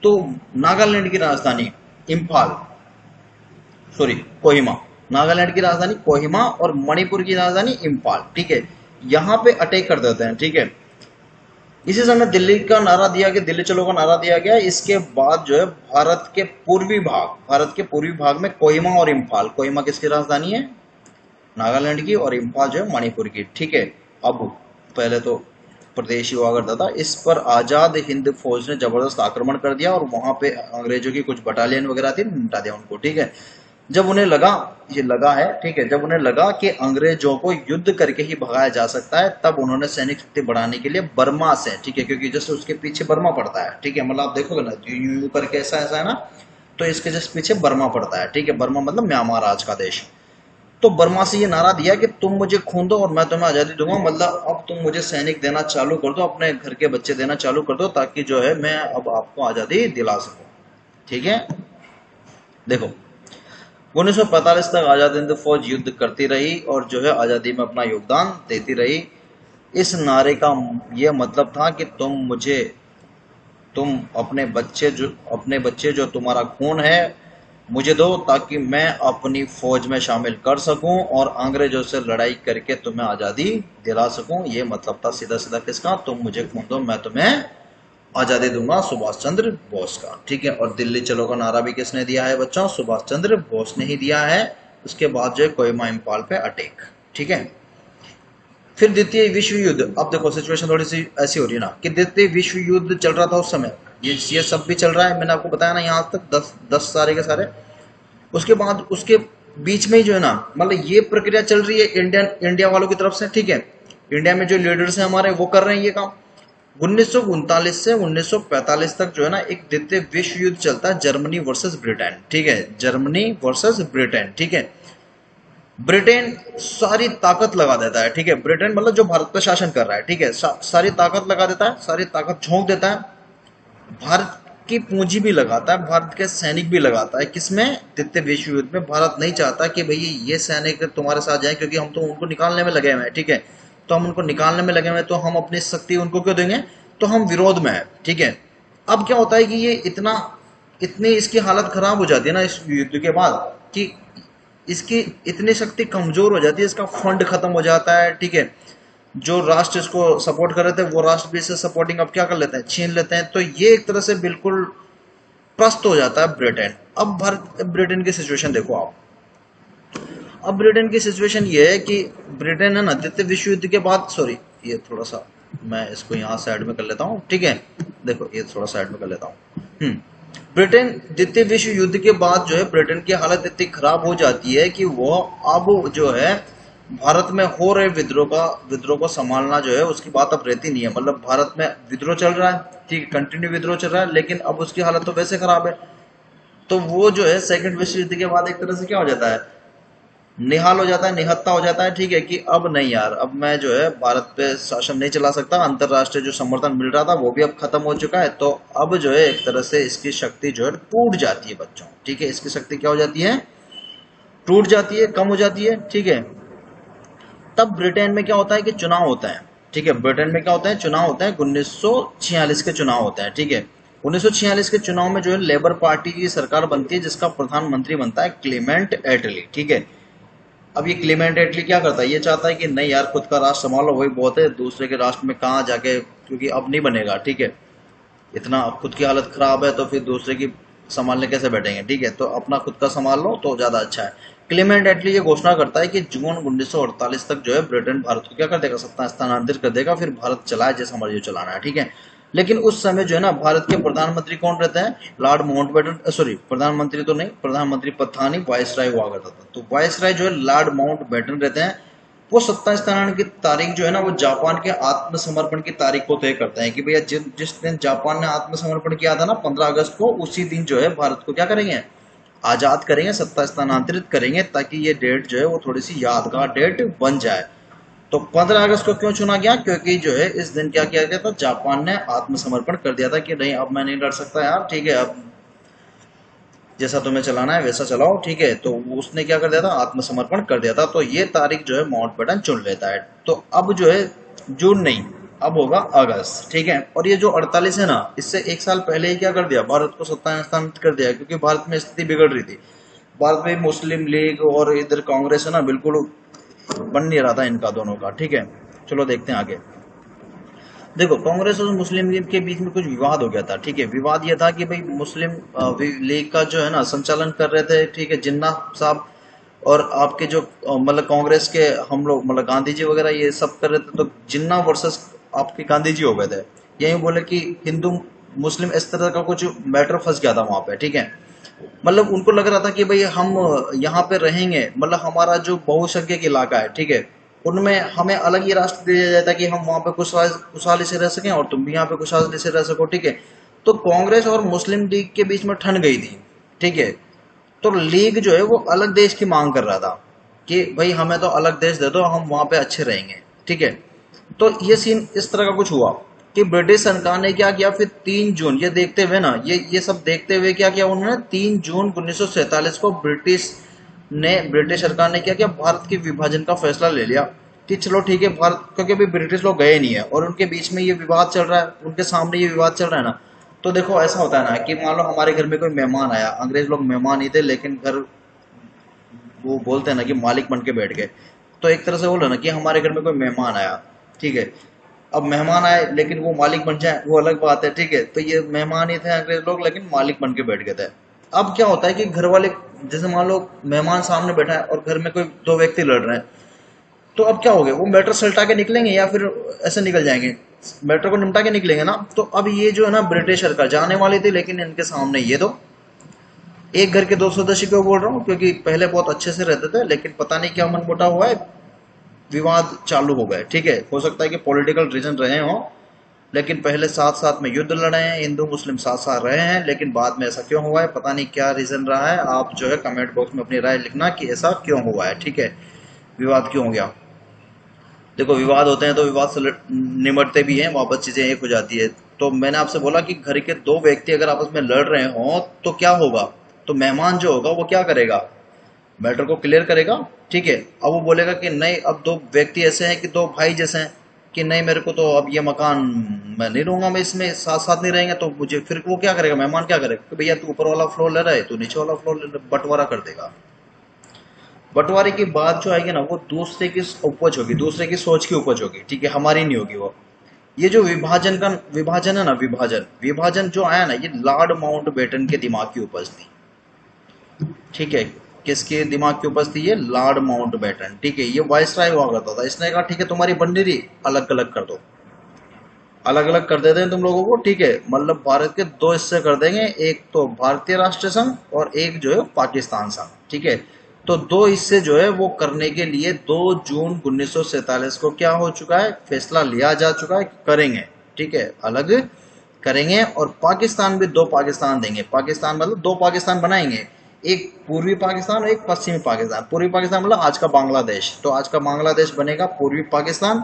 तो नागालैंड की राजधानी इम्फाल, सॉरी, कोहिमा, नागालैंड की राजधानी कोहिमा और मणिपुर की राजधानी इम्फाल, ठीक है, यहाँ पे अटैक कर देते हैं, ठीक है। इसी समय दिल्ली का नारा दिया गया, दिल्ली चलो का नारा दिया गया। इसके बाद जो है भारत के पूर्वी भाग में कोहिमा और इम्फाल, कोहिमा किसकी राजधानी है, नागालैंड की, और इम्फाल जो है मणिपुर की, ठीक है। अब पहले तो प्रदेश ही हुआ करता था, इस पर आजाद हिंद फौज ने जबरदस्त आक्रमण कर दिया और वहां पे अंग्रेजों की कुछ बटालियन वगैरह थी, निपटा दिया उनको, ठीक है। जब उन्हें लगा, ये लगा है, ठीक है, जब उन्हें लगा कि अंग्रेजों को युद्ध करके ही भगाया जा सकता है, तब उन्होंने सैनिक शक्ति बढ़ाने के लिए बर्मा से, ठीक है, क्योंकि जैसे उसके पीछे बर्मा पड़ता है, ठीक है, मतलब आप देखोगे ना, यूं करके ऐसा ऐसा है ना, तो इसके जस्ट पीछे बर्मा पड़ता है, ठीक है, बर्मा मतलब म्यांमार आज का देश। तो बर्मा से ये नारा दिया कि तुम मुझे खून दो और मैं तुम्हें आजादी दूंगा, मतलब अब तुम मुझे सैनिक देना चालू कर दो, अपने घर के बच्चे देना चालू कर दो, ताकि जो है मैं अब आपको आजादी दिला सकूं, ठीक है। देखो 1945 तक आजाद हिंद फौज युद्ध करती रही और जो है आजादी में अपना योगदान देती रही। इस नारे का यह मतलब था कि तुम अपने बच्चे जो तुम्हारा खून है मुझे दो, ताकि मैं अपनी फौज में शामिल कर सकूं और अंग्रेजों से लड़ाई करके तुम्हें आजादी दिला सकूं। ये मतलब था सीधा सीधा किसका, तुम मुझे खून दो मैं तुम्हें आजादी दूंगा, सुभाष चंद्र बोस का, ठीक है। और दिल्ली चलो का नारा भी किसने दिया है बच्चों, सुभाष चंद्र बोस ने ही दिया है। उसके बाद जो है कोहिमा इम्फाल पे अटैक, ठीक है। फिर द्वितीय विश्व युद्ध, अब देखो सिचुएशन थोड़ी सी ऐसी हो रही है ना कि द्वितीय विश्व युद्ध चल रहा था उस समय, ये सब भी चल रहा है, मैंने आपको बताया ना यहाँ तक 10 सारे के सारे। उसके बाद उसके बीच में ही जो है ना, मतलब ये प्रक्रिया चल रही है इंडिया वालों की तरफ से, ठीक है, इंडिया में जो लीडर्स हैं हमारे वो कर रहे हैं ये काम। 1939 से 1945 तक जो है ना एक द्वितीय विश्व युद्ध चलता है, जर्मनी वर्सेस ब्रिटेन, ठीक है, जर्मनी वर्सेस ब्रिटेन, ठीक है। ब्रिटेन सारी ताकत लगा देता है, ठीक है, ब्रिटेन मतलब जो भारत पर शासन कर रहा है, ठीक है, सारी ताकत लगा देता है, सारी ताकत झोंक देता है, भारत की पूंजी भी लगाता है, भारत के सैनिक भी लगाता है, किसमें, द्वितीय विश्व युद्ध में। भारत नहीं चाहता कि भाई ये सैनिक तुम्हारे साथ जाए, क्योंकि हम तो उनको निकालने में लगे हुए हैं, ठीक है, तो हम उनको निकालने में लगे हुए हैं, तो हम अपनी शक्ति उनको क्यों देंगे, तो हम विरोध में है, ठीक है। अब क्या होता है कि ये इतनी इसकी हालत खराब हो जाती है ना इस युद्ध के बाद, कि इसकी इतनी शक्ति कमजोर हो जाती है, इसका फंड खत्म हो जाता है, ठीक है, जो राष्ट्र इसको सपोर्ट कर रहे थे वो राष्ट्र भी इसे सपोर्टिंग अब क्या कर लेते हैं, छीन लेते हैं। तो ये एक तरह से बिल्कुल प्रस्त हो जाता है ब्रिटेन। अब ब्रिटेन की सिचुएशन देखो आप, अब ब्रिटेन की सिचुएशन ये है कि ब्रिटेन है ना द्वितीय विश्व युद्ध के बाद, सॉरी ये थोड़ा सा मैं इसको यहाँ साइड में कर लेता हूँ, ठीक है, देखो ये थोड़ा साइड में कर लेता हूँ। ब्रिटेन द्वितीय विश्व युद्ध के बाद जो है ब्रिटेन की हालत इतनी खराब हो जाती है कि वो अब जो है भारत में हो रहे विद्रोह को संभालना जो है उसकी बात अब रहती नहीं है। मतलब भारत में विद्रोह चल रहा है, ठीक, कंटिन्यू विद्रोह चल रहा है, लेकिन अब उसकी हालत तो वैसे खराब है। तो वो जो है सेकंड विश्व युद्ध के बाद एक तरह से क्या हो जाता है, निहाल हो जाता है, निहत्ता हो जाता है, ठीक है, कि अब नहीं यार, अब मैं जो है भारत पे शासन नहीं चला सकता, अंतरराष्ट्रीय जो समर्थन मिल रहा था वो भी अब खत्म हो चुका है। तो अब जो है एक तरह से इसकी शक्ति जो है टूट जाती है बच्चों, ठीक है, इसकी शक्ति क्या हो जाती है, टूट जाती है, कम हो जाती है, ठीक है। तब ब्रिटेन में क्या होता है कि चुनाव होता है, ठीक है, ब्रिटेन में क्या होता है, चुनाव होता है, 1946 के चुनाव होते हैं, ठीक है। 1946 के चुनाव में जो है लेबर पार्टी की सरकार बनती है, जिसका प्रधानमंत्री बनता है क्लेमेंट एटली, ठीक है। अब ये क्लेमेंट एटली क्या करता है, ये चाहता है कि नहीं यार खुद का राष्ट्र संभालो, वही बहुत है, दूसरे के राष्ट्र में कहाँ जाके, क्योंकि अब नहीं बनेगा, ठीक है, इतना खुद की हालत खराब है तो फिर दूसरे की संभालने कैसे बैठेंगे, ठीक है, तो अपना खुद का संभाल लो तो ज्यादा अच्छा है। क्लेमेंट एटली ये घोषणा करता है कि जून 1948 तक जो है ब्रिटेन भारत को क्या कर देगा, सत्ता स्थानांतरित कर देगा, फिर भारत चलाए जैसा मर्जी चलाना है, ठीक है। लेकिन उस समय जो है ना भारत के प्रधानमंत्री कौन रहते हैं, लॉर्ड माउंटबेटन, सॉरी प्रधानमंत्री तो नहीं, प्रधानमंत्री पद था नहीं, वायसराय हुआ करता था। तो वायसराय जो है लॉर्ड माउंटबेटन रहते हैं। वो सत्ता स्थानांतरण की तारीख जो है ना वो जापान के आत्मसमर्पण की तारीख को तय करते हैं कि भैया जिस दिन जापान ने आत्मसमर्पण किया था ना 15 अगस्त को, उसी दिन जो है भारत को क्या करेंगे, आजाद करेंगे, सत्ता स्थानांतरित करेंगे, ताकि ये डेट जो है वो थोड़ी सी यादगार डेट बन जाए। तो 15 अगस्त को क्यों चुना गया, क्योंकि जो है इस दिन क्या किया गया था, जापान ने आत्मसमर्पण कर दिया था कि नहीं अब मैं नहीं लड़ सकता यार, ठीक है, अब जैसा तुम्हें चलाना है वैसा चलाओ, ठीक है। तो उसने क्या कर दिया था, आत्मसमर्पण कर दिया था। तो ये तारीख जो है माउंटबेटन चुन लेता है। तो अब जो है जून नहीं, अब होगा अगस्त, ठीक है। और ये जो 48 है ना, इससे एक साल पहले ही क्या कर दिया, भारत को सत्ता स्थानांतरित कर दिया, क्योंकि भारत में स्थिति बिगड़ रही थी। भारत में मुस्लिम लीग और इधर कांग्रेस है ना, बिल्कुल बन नहीं रहा था इनका दोनों का, ठीक है। चलो देखते हैं आगे। देखो कांग्रेस और मुस्लिम लीग के बीच में कुछ विवाद हो गया था, ठीक है। विवाद ये था कि भाई मुस्लिम लीग का जो है ना संचालन कर रहे थे, ठीक है, जिन्ना साहब, और आपके जो मतलब कांग्रेस के हम लोग मतलब गांधी जी वगैरह ये सब कर रहे थे। तो जिन्ना वर्सेस आपके गांधी जी हो गए थे। यही बोले कि हिंदू मुस्लिम इस तरह का कुछ मैटर फंस गया था वहां पे, ठीक है। मतलब उनको लग रहा था कि भाई हम यहाँ पे रहेंगे, मतलब हमारा जो बहुसंख्यक इलाका है, ठीक है, उनमें हमें अलग ही राष्ट्र दिया जाता है कि हम वहां पे खुशहाली से रह सकें और तुम भी यहाँ पे खुशहाली से रह सको, ठीक है। तो कांग्रेस और मुस्लिम लीग के बीच में ठन गई थी, ठीक है। तो लीग जो है वो अलग देश की मांग कर रहा था कि भाई हमें तो अलग देश दे दो, हम वहां पे अच्छे रहेंगे, ठीक है। तो ये सीन इस तरह का कुछ हुआ कि ब्रिटिश सरकार ने क्या किया, फिर 3 जून, ये देखते हुए ना, ये सब देखते हुए क्या किया उन्होंने, 3 जून 1947 को ब्रिटिश सरकार ने क्या किया, भारत के विभाजन का फैसला ले लिया कि चलो ठीक है भारत, क्योंकि अभी ब्रिटिश लोग गए नहीं है और उनके बीच में ये विवाद चल रहा है, उनके सामने ये विवाद चल रहा है ना। तो देखो ऐसा होता है ना कि मान लो हमारे घर में कोई मेहमान आया, अंग्रेज लोग मेहमान ही थे लेकिन घर वो बोलते हैं ना कि मालिक बन के बैठ गए। तो एक तरह से बोलो ना कि हमारे घर में कोई मेहमान आया, ठीक है। अब मेहमान आए लेकिन वो मालिक बन जाए वो अलग बात है, ठीक है। तो ये मेहमान ही थे अंग्रेज लोग लेकिन मालिक बन के बैठ गए थे। अब क्या होता है कि घर वाले, जैसे मान लो मेहमान सामने बैठा है और घर में कोई दो व्यक्ति लड़ रहे हैं, तो अब क्या हो गया, वो मैटर सलटा के निकलेंगे या फिर ऐसे निकल जाएंगे, मैटर को निपटा के निकलेंगे ना। तो अब ये जो है ना ब्रिटिश सरकार जाने वाली थी लेकिन इनके सामने ये दो, एक घर के दो सदस्य क्यों बोल रहा हूँ, क्योंकि पहले बहुत अच्छे से रहते थे लेकिन पता नहीं क्या मनमुटा हुआ है, विवाद चालू हो गए, ठीक है। हो सकता है कि पॉलिटिकल रीजन रहे हों, लेकिन पहले साथ साथ में युद्ध लड़े हैं, हिंदू मुस्लिम साथ साथ रहे हैं, लेकिन बाद में ऐसा क्यों हुआ है, पता नहीं क्या रीजन रहा है। आप जो है कमेंट बॉक्स में अपनी राय लिखना कि ऐसा क्यों हुआ है, ठीक है, विवाद क्यों हो गया। देखो विवाद होते हैं तो विवाद से निमटते भी हैं, वापस चीजें एक हो जाती है। तो मैंने आपसे बोला कि घर के दो व्यक्ति अगर आपस में लड़ रहे हों तो क्या होगा, तो मेहमान जो होगा वो क्या करेगा, मैटर को क्लियर करेगा, ठीक है। अब वो बोलेगा कि नहीं, अब दो व्यक्ति ऐसे हैं कि दो भाई जैसे हैं कि नहीं मेरे को तो अब ये मकान मैं नहीं रहूंगा, मैं इसमें साथ साथ नहीं रहेंगे, तो मुझे फिर वो क्या करेगा, मेहमान क्या करेगा कि भैया तू ऊपर वाला फ्लोर ले रहा है, तू नीचे वाला फ्लोर ले, बंटवारा कर देगा। बंटवारे की बात जो आएगी ना वो दूसरे की उपज होगी, दूसरे की सोच की उपज होगी, ठीक है, हमारी नहीं होगी वो। ये जो विभाजन है ना, विभाजन विभाजन जो आया ना, ये लॉर्ड माउंटबेटन के दिमाग की उपज थी, ठीक है। किसके दिमाग के ऊपर थी, ये लॉर्ड माउंटबेटन, ठीक है। ये वायसराय हुआ करता था, इसने कहा ठीक है तुम्हारी बन नहीं रही, अलग अलग कर दो, अलग अलग कर देते हैं तुम लोगों को, ठीक है। मतलब भारत के दो हिस्से कर देंगे, एक तो भारतीय राष्ट्रीय संघ और एक जो है पाकिस्तान संघ, ठीक है। तो दो हिस्से जो है वो करने के लिए 2 जून 1947 को क्या हो चुका है, फैसला लिया जा चुका है, करेंगे, ठीक है, अलग करेंगे। और पाकिस्तान भी दो पाकिस्तान देंगे, पाकिस्तान मतलब दो पाकिस्तान बनाएंगे, एक पूर्वी पाकिस्तान और एक पश्चिमी पाकिस्तान। पूर्वी पाकिस्तान मतलब आज का बांग्लादेश, तो आज का बांग्लादेश बनेगा पूर्वी पाकिस्तान,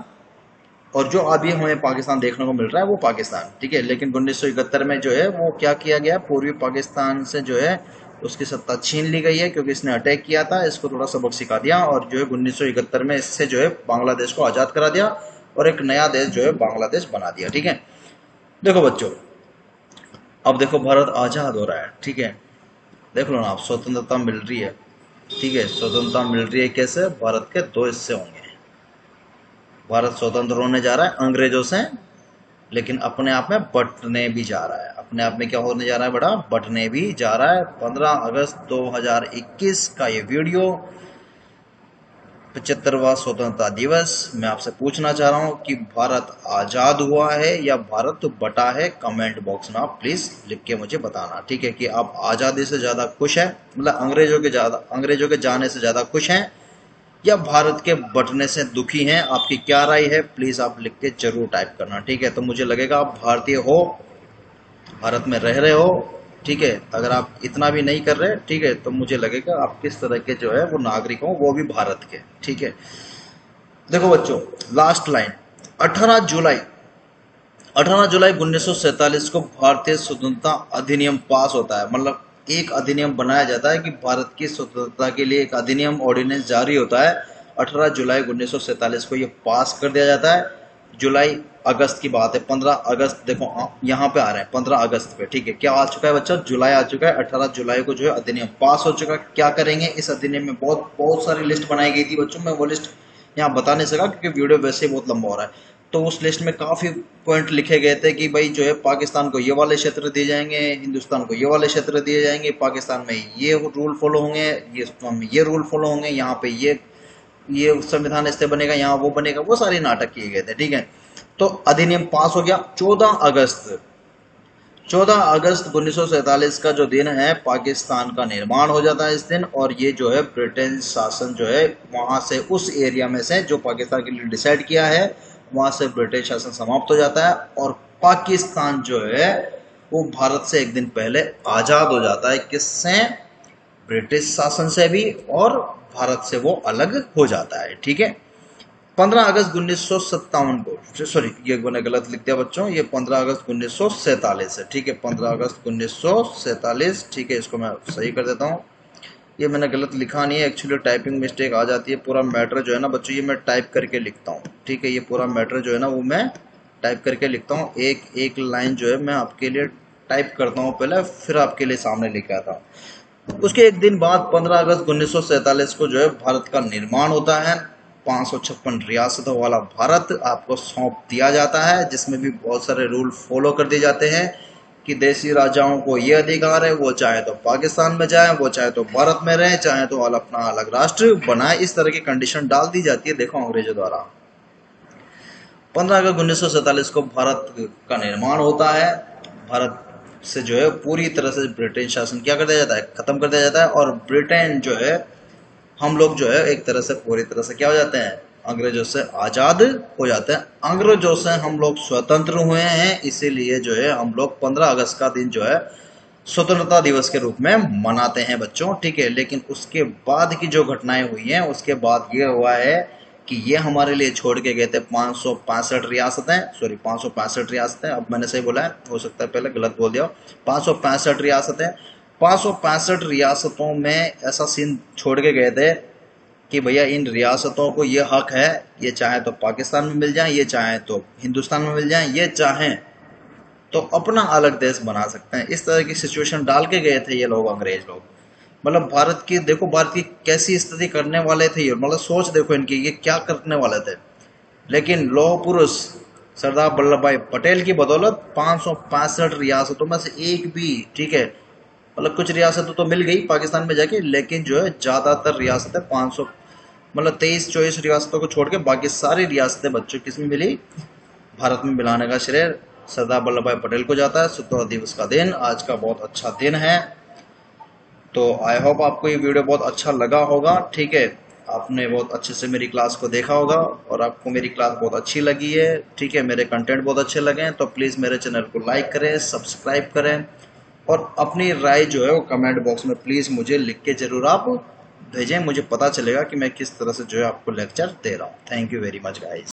और जो अभी हमें पाकिस्तान देखने को मिल रहा है वो पाकिस्तान, ठीक है। लेकिन 1971 में जो है वो क्या किया गया, पूर्वी पाकिस्तान से जो है उसकी सत्ता छीन ली गई है, क्योंकि इसने अटैक किया था, इसको थोड़ा सबक सिखा दिया, और जो है 1971 में इससे जो है बांग्लादेश को आज़ाद करा दिया और एक नया देश जो है बांग्लादेश बना दिया, ठीक है। देखो बच्चों, अब देखो भारत आज़ाद हो रहा है, ठीक है। देख लो ना आप, स्वतंत्रता मिल रही है, ठीक है। स्वतंत्रता मिल रही है कैसे, भारत के दो हिस्से होंगे, भारत स्वतंत्र होने जा रहा है अंग्रेजों से, लेकिन अपने आप में बंटने भी जा रहा है, अपने आप में क्या होने जा रहा है, बड़ा बंटने भी जा रहा है। 15 अगस्त 2021 का ये वीडियो 75वां स्वतंत्रता दिवस। मैं आपसे पूछना चाह रहा हूं कि भारत आजाद हुआ है या भारत बटा है? कमेंट बॉक्स में आप प्लीज लिख के मुझे बताना, ठीक है, कि आप आजादी से ज्यादा खुश हैं, मतलब अंग्रेजों के जाने से ज्यादा खुश हैं, या भारत के बटने से दुखी हैं? आपकी क्या राय है प्लीज आप लिख के जरूर टाइप करना, ठीक है। तो मुझे लगेगा आप भारतीय हो, भारत में रह रहे हो, ठीक है। अगर आप इतना भी नहीं कर रहे, ठीक है, तो मुझे लगेगा आप किस तरह के जो है वो नागरिक हो, वो भी भारत के, ठीक है। देखो बच्चों, लास्ट लाइन, 18 जुलाई 18 जुलाई 1947 को भारतीय स्वतंत्रता अधिनियम पास होता है। मतलब एक अधिनियम बनाया जाता है कि भारत की स्वतंत्रता के लिए एक अधिनियम ऑर्डिनेंस जारी होता है। 18 जुलाई 1947 को ये पास कर दिया जाता है। जुलाई अगस्त की बात है, 15 अगस्त, देखो यहाँ पे आ रहे हैं 15 अगस्त पे, ठीक है। क्या आ चुका है बच्चा? जुलाई आ चुका है। 18 जुलाई को जो है अधिनियम पास हो चुका है। क्या करेंगे इस अधिनियम में? बहुत बहुत सारी लिस्ट बनाई गई थी बच्चों, मैं वो लिस्ट यहाँ बता नहीं सका क्योंकि वीडियो वैसे ही बहुत लंबा हो रहा है। तो उस लिस्ट में काफी पॉइंट लिखे गए थे कि भाई जो है पाकिस्तान को ये वाले क्षेत्र दिए जाएंगे, हिंदुस्तान को ये वाले क्षेत्र दिए जाएंगे, पाकिस्तान में ये रूल फॉलो होंगे, ये रूल फॉलो होंगे, यहाँ पे ये संविधान इससे बनेगा, यहाँ वो बनेगा, वो सारे नाटक किए गए थे, ठीक है। तो अधिनियम पास हो गया। 14 अगस्त 1947 का जो दिन है, पाकिस्तान का निर्माण हो जाता है इस दिन। और ये जो है ब्रिटेन शासन जो है वहां से, उस एरिया में से जो पाकिस्तान के लिए डिसाइड किया है, वहां से ब्रिटिश शासन समाप्त हो जाता है। और पाकिस्तान जो है वो भारत से एक दिन पहले आजाद हो जाता है। किससे? ब्रिटिश शासन से भी, और भारत से वो अलग हो जाता है, ठीक है। 15 अगस्त 1957 को, सॉरी ये मैंने गलत लिख दिया बच्चों, ये 15 अगस्त 1947 है, ठीक है। 15 अगस्त 1947, ठीक है, इसको मैं सही कर देता हूँ। ये मैंने गलत लिखा नहीं है, एक्चुअली टाइपिंग मिस्टेक आ जाती है। पूरा मैटर जो है ना बच्चों, ये मैं टाइप करके लिखता हूँ, ठीक है। ये पूरा मैटर जो है ना वो मैं टाइप करके लिखता हूँ। एक एक लाइन जो है मैं आपके लिए टाइप करता हूँ पहले, फिर आपके लिए सामने लिखा था। उसके एक दिन बाद 15 अगस्त 1947 को जो है भारत का निर्माण होता है। 556 रियासतों वाला भारत आपको सौंप दिया जाता है, जिसमें भी बहुत सारे रूल फॉलो कर दिए जाते हैं कि देशी राजाओं को ये अधिकार है, वो चाहे तो पाकिस्तान में जाए, वो चाहे तो भारत में रहे, चाहे तो अपना अलग राष्ट्र बनाए, इस तरह की कंडीशन डाल दी जाती है, देखो अंग्रेजों द्वारा। 15 अगस्त 1947 को भारत का निर्माण होता है। भारत से जो है पूरी तरह से ब्रिटिश शासन क्या कर दिया जाता है? खत्म कर दिया जाता है। और ब्रिटेन जो है, हम लोग जो है एक तरह से पूरी तरह से क्या हो जाते हैं? अंग्रेजों से आजाद हो जाते हैं। अंग्रेजों से हम लोग स्वतंत्र हुए हैं, इसीलिए जो है हम लोग 15 अगस्त का दिन जो है स्वतंत्रता दिवस के रूप में मनाते हैं बच्चों, ठीक है। लेकिन उसके बाद की जो घटनाएं हुई हैं, उसके बाद ये हुआ है कि ये हमारे लिए छोड़ के गए थे 565 रियासतें, सॉरी 565 रियासतें, अब मैंने सही बोला है, हो सकता है पहले गलत बोल दिया। 565 रियासतें, 565 रियासतों में ऐसा सीन छोड़ के गए थे कि भैया इन रियासतों को ये हक है, ये चाहे तो पाकिस्तान में मिल जाए, ये चाहे तो हिंदुस्तान में मिल जाए, ये चाहें तो अपना अलग देश बना सकते हैं। इस तरह की सिचुएशन डाल के गए थे ये लोग, अंग्रेज लोग। मतलब भारत की देखो, भारत की कैसी स्थिति करने वाले थे ये, मतलब सोच देखो इनकी, ये क्या करने वाले थे। लेकिन लौह पुरुष सरदार वल्लभ भाई पटेल की बदौलत 565 रियासतों में से एक भी, ठीक है, मतलब कुछ रियासतें तो मिल गई पाकिस्तान में जाके, लेकिन जो है ज्यादातर रियासतें 500, मतलब 23-24 रियासतों को छोड़ के बाकी सारी रियासतें बच्चों किसमें मिली? भारत में मिलाने का श्रेय सरदार वल्लभ भाई पटेल को जाता है। स्वतंत्रता दिवस का दिन आज का बहुत अच्छा दिन है। तो आई होप आपको ये वीडियो बहुत अच्छा लगा होगा, ठीक है। आपने बहुत अच्छे से मेरी क्लास को देखा होगा और आपको मेरी क्लास बहुत अच्छी लगी है, ठीक है, मेरे कंटेंट बहुत अच्छे लगे हैं। तो प्लीज़ मेरे चैनल को लाइक करें, सब्सक्राइब करें, और अपनी राय जो है वो कमेंट बॉक्स में प्लीज़ मुझे लिख के ज़रूर आप भेजें। मुझे पता चलेगा कि मैं किस तरह से जो है आपको लेक्चर दे रहा हूँ। Thank you very much guys.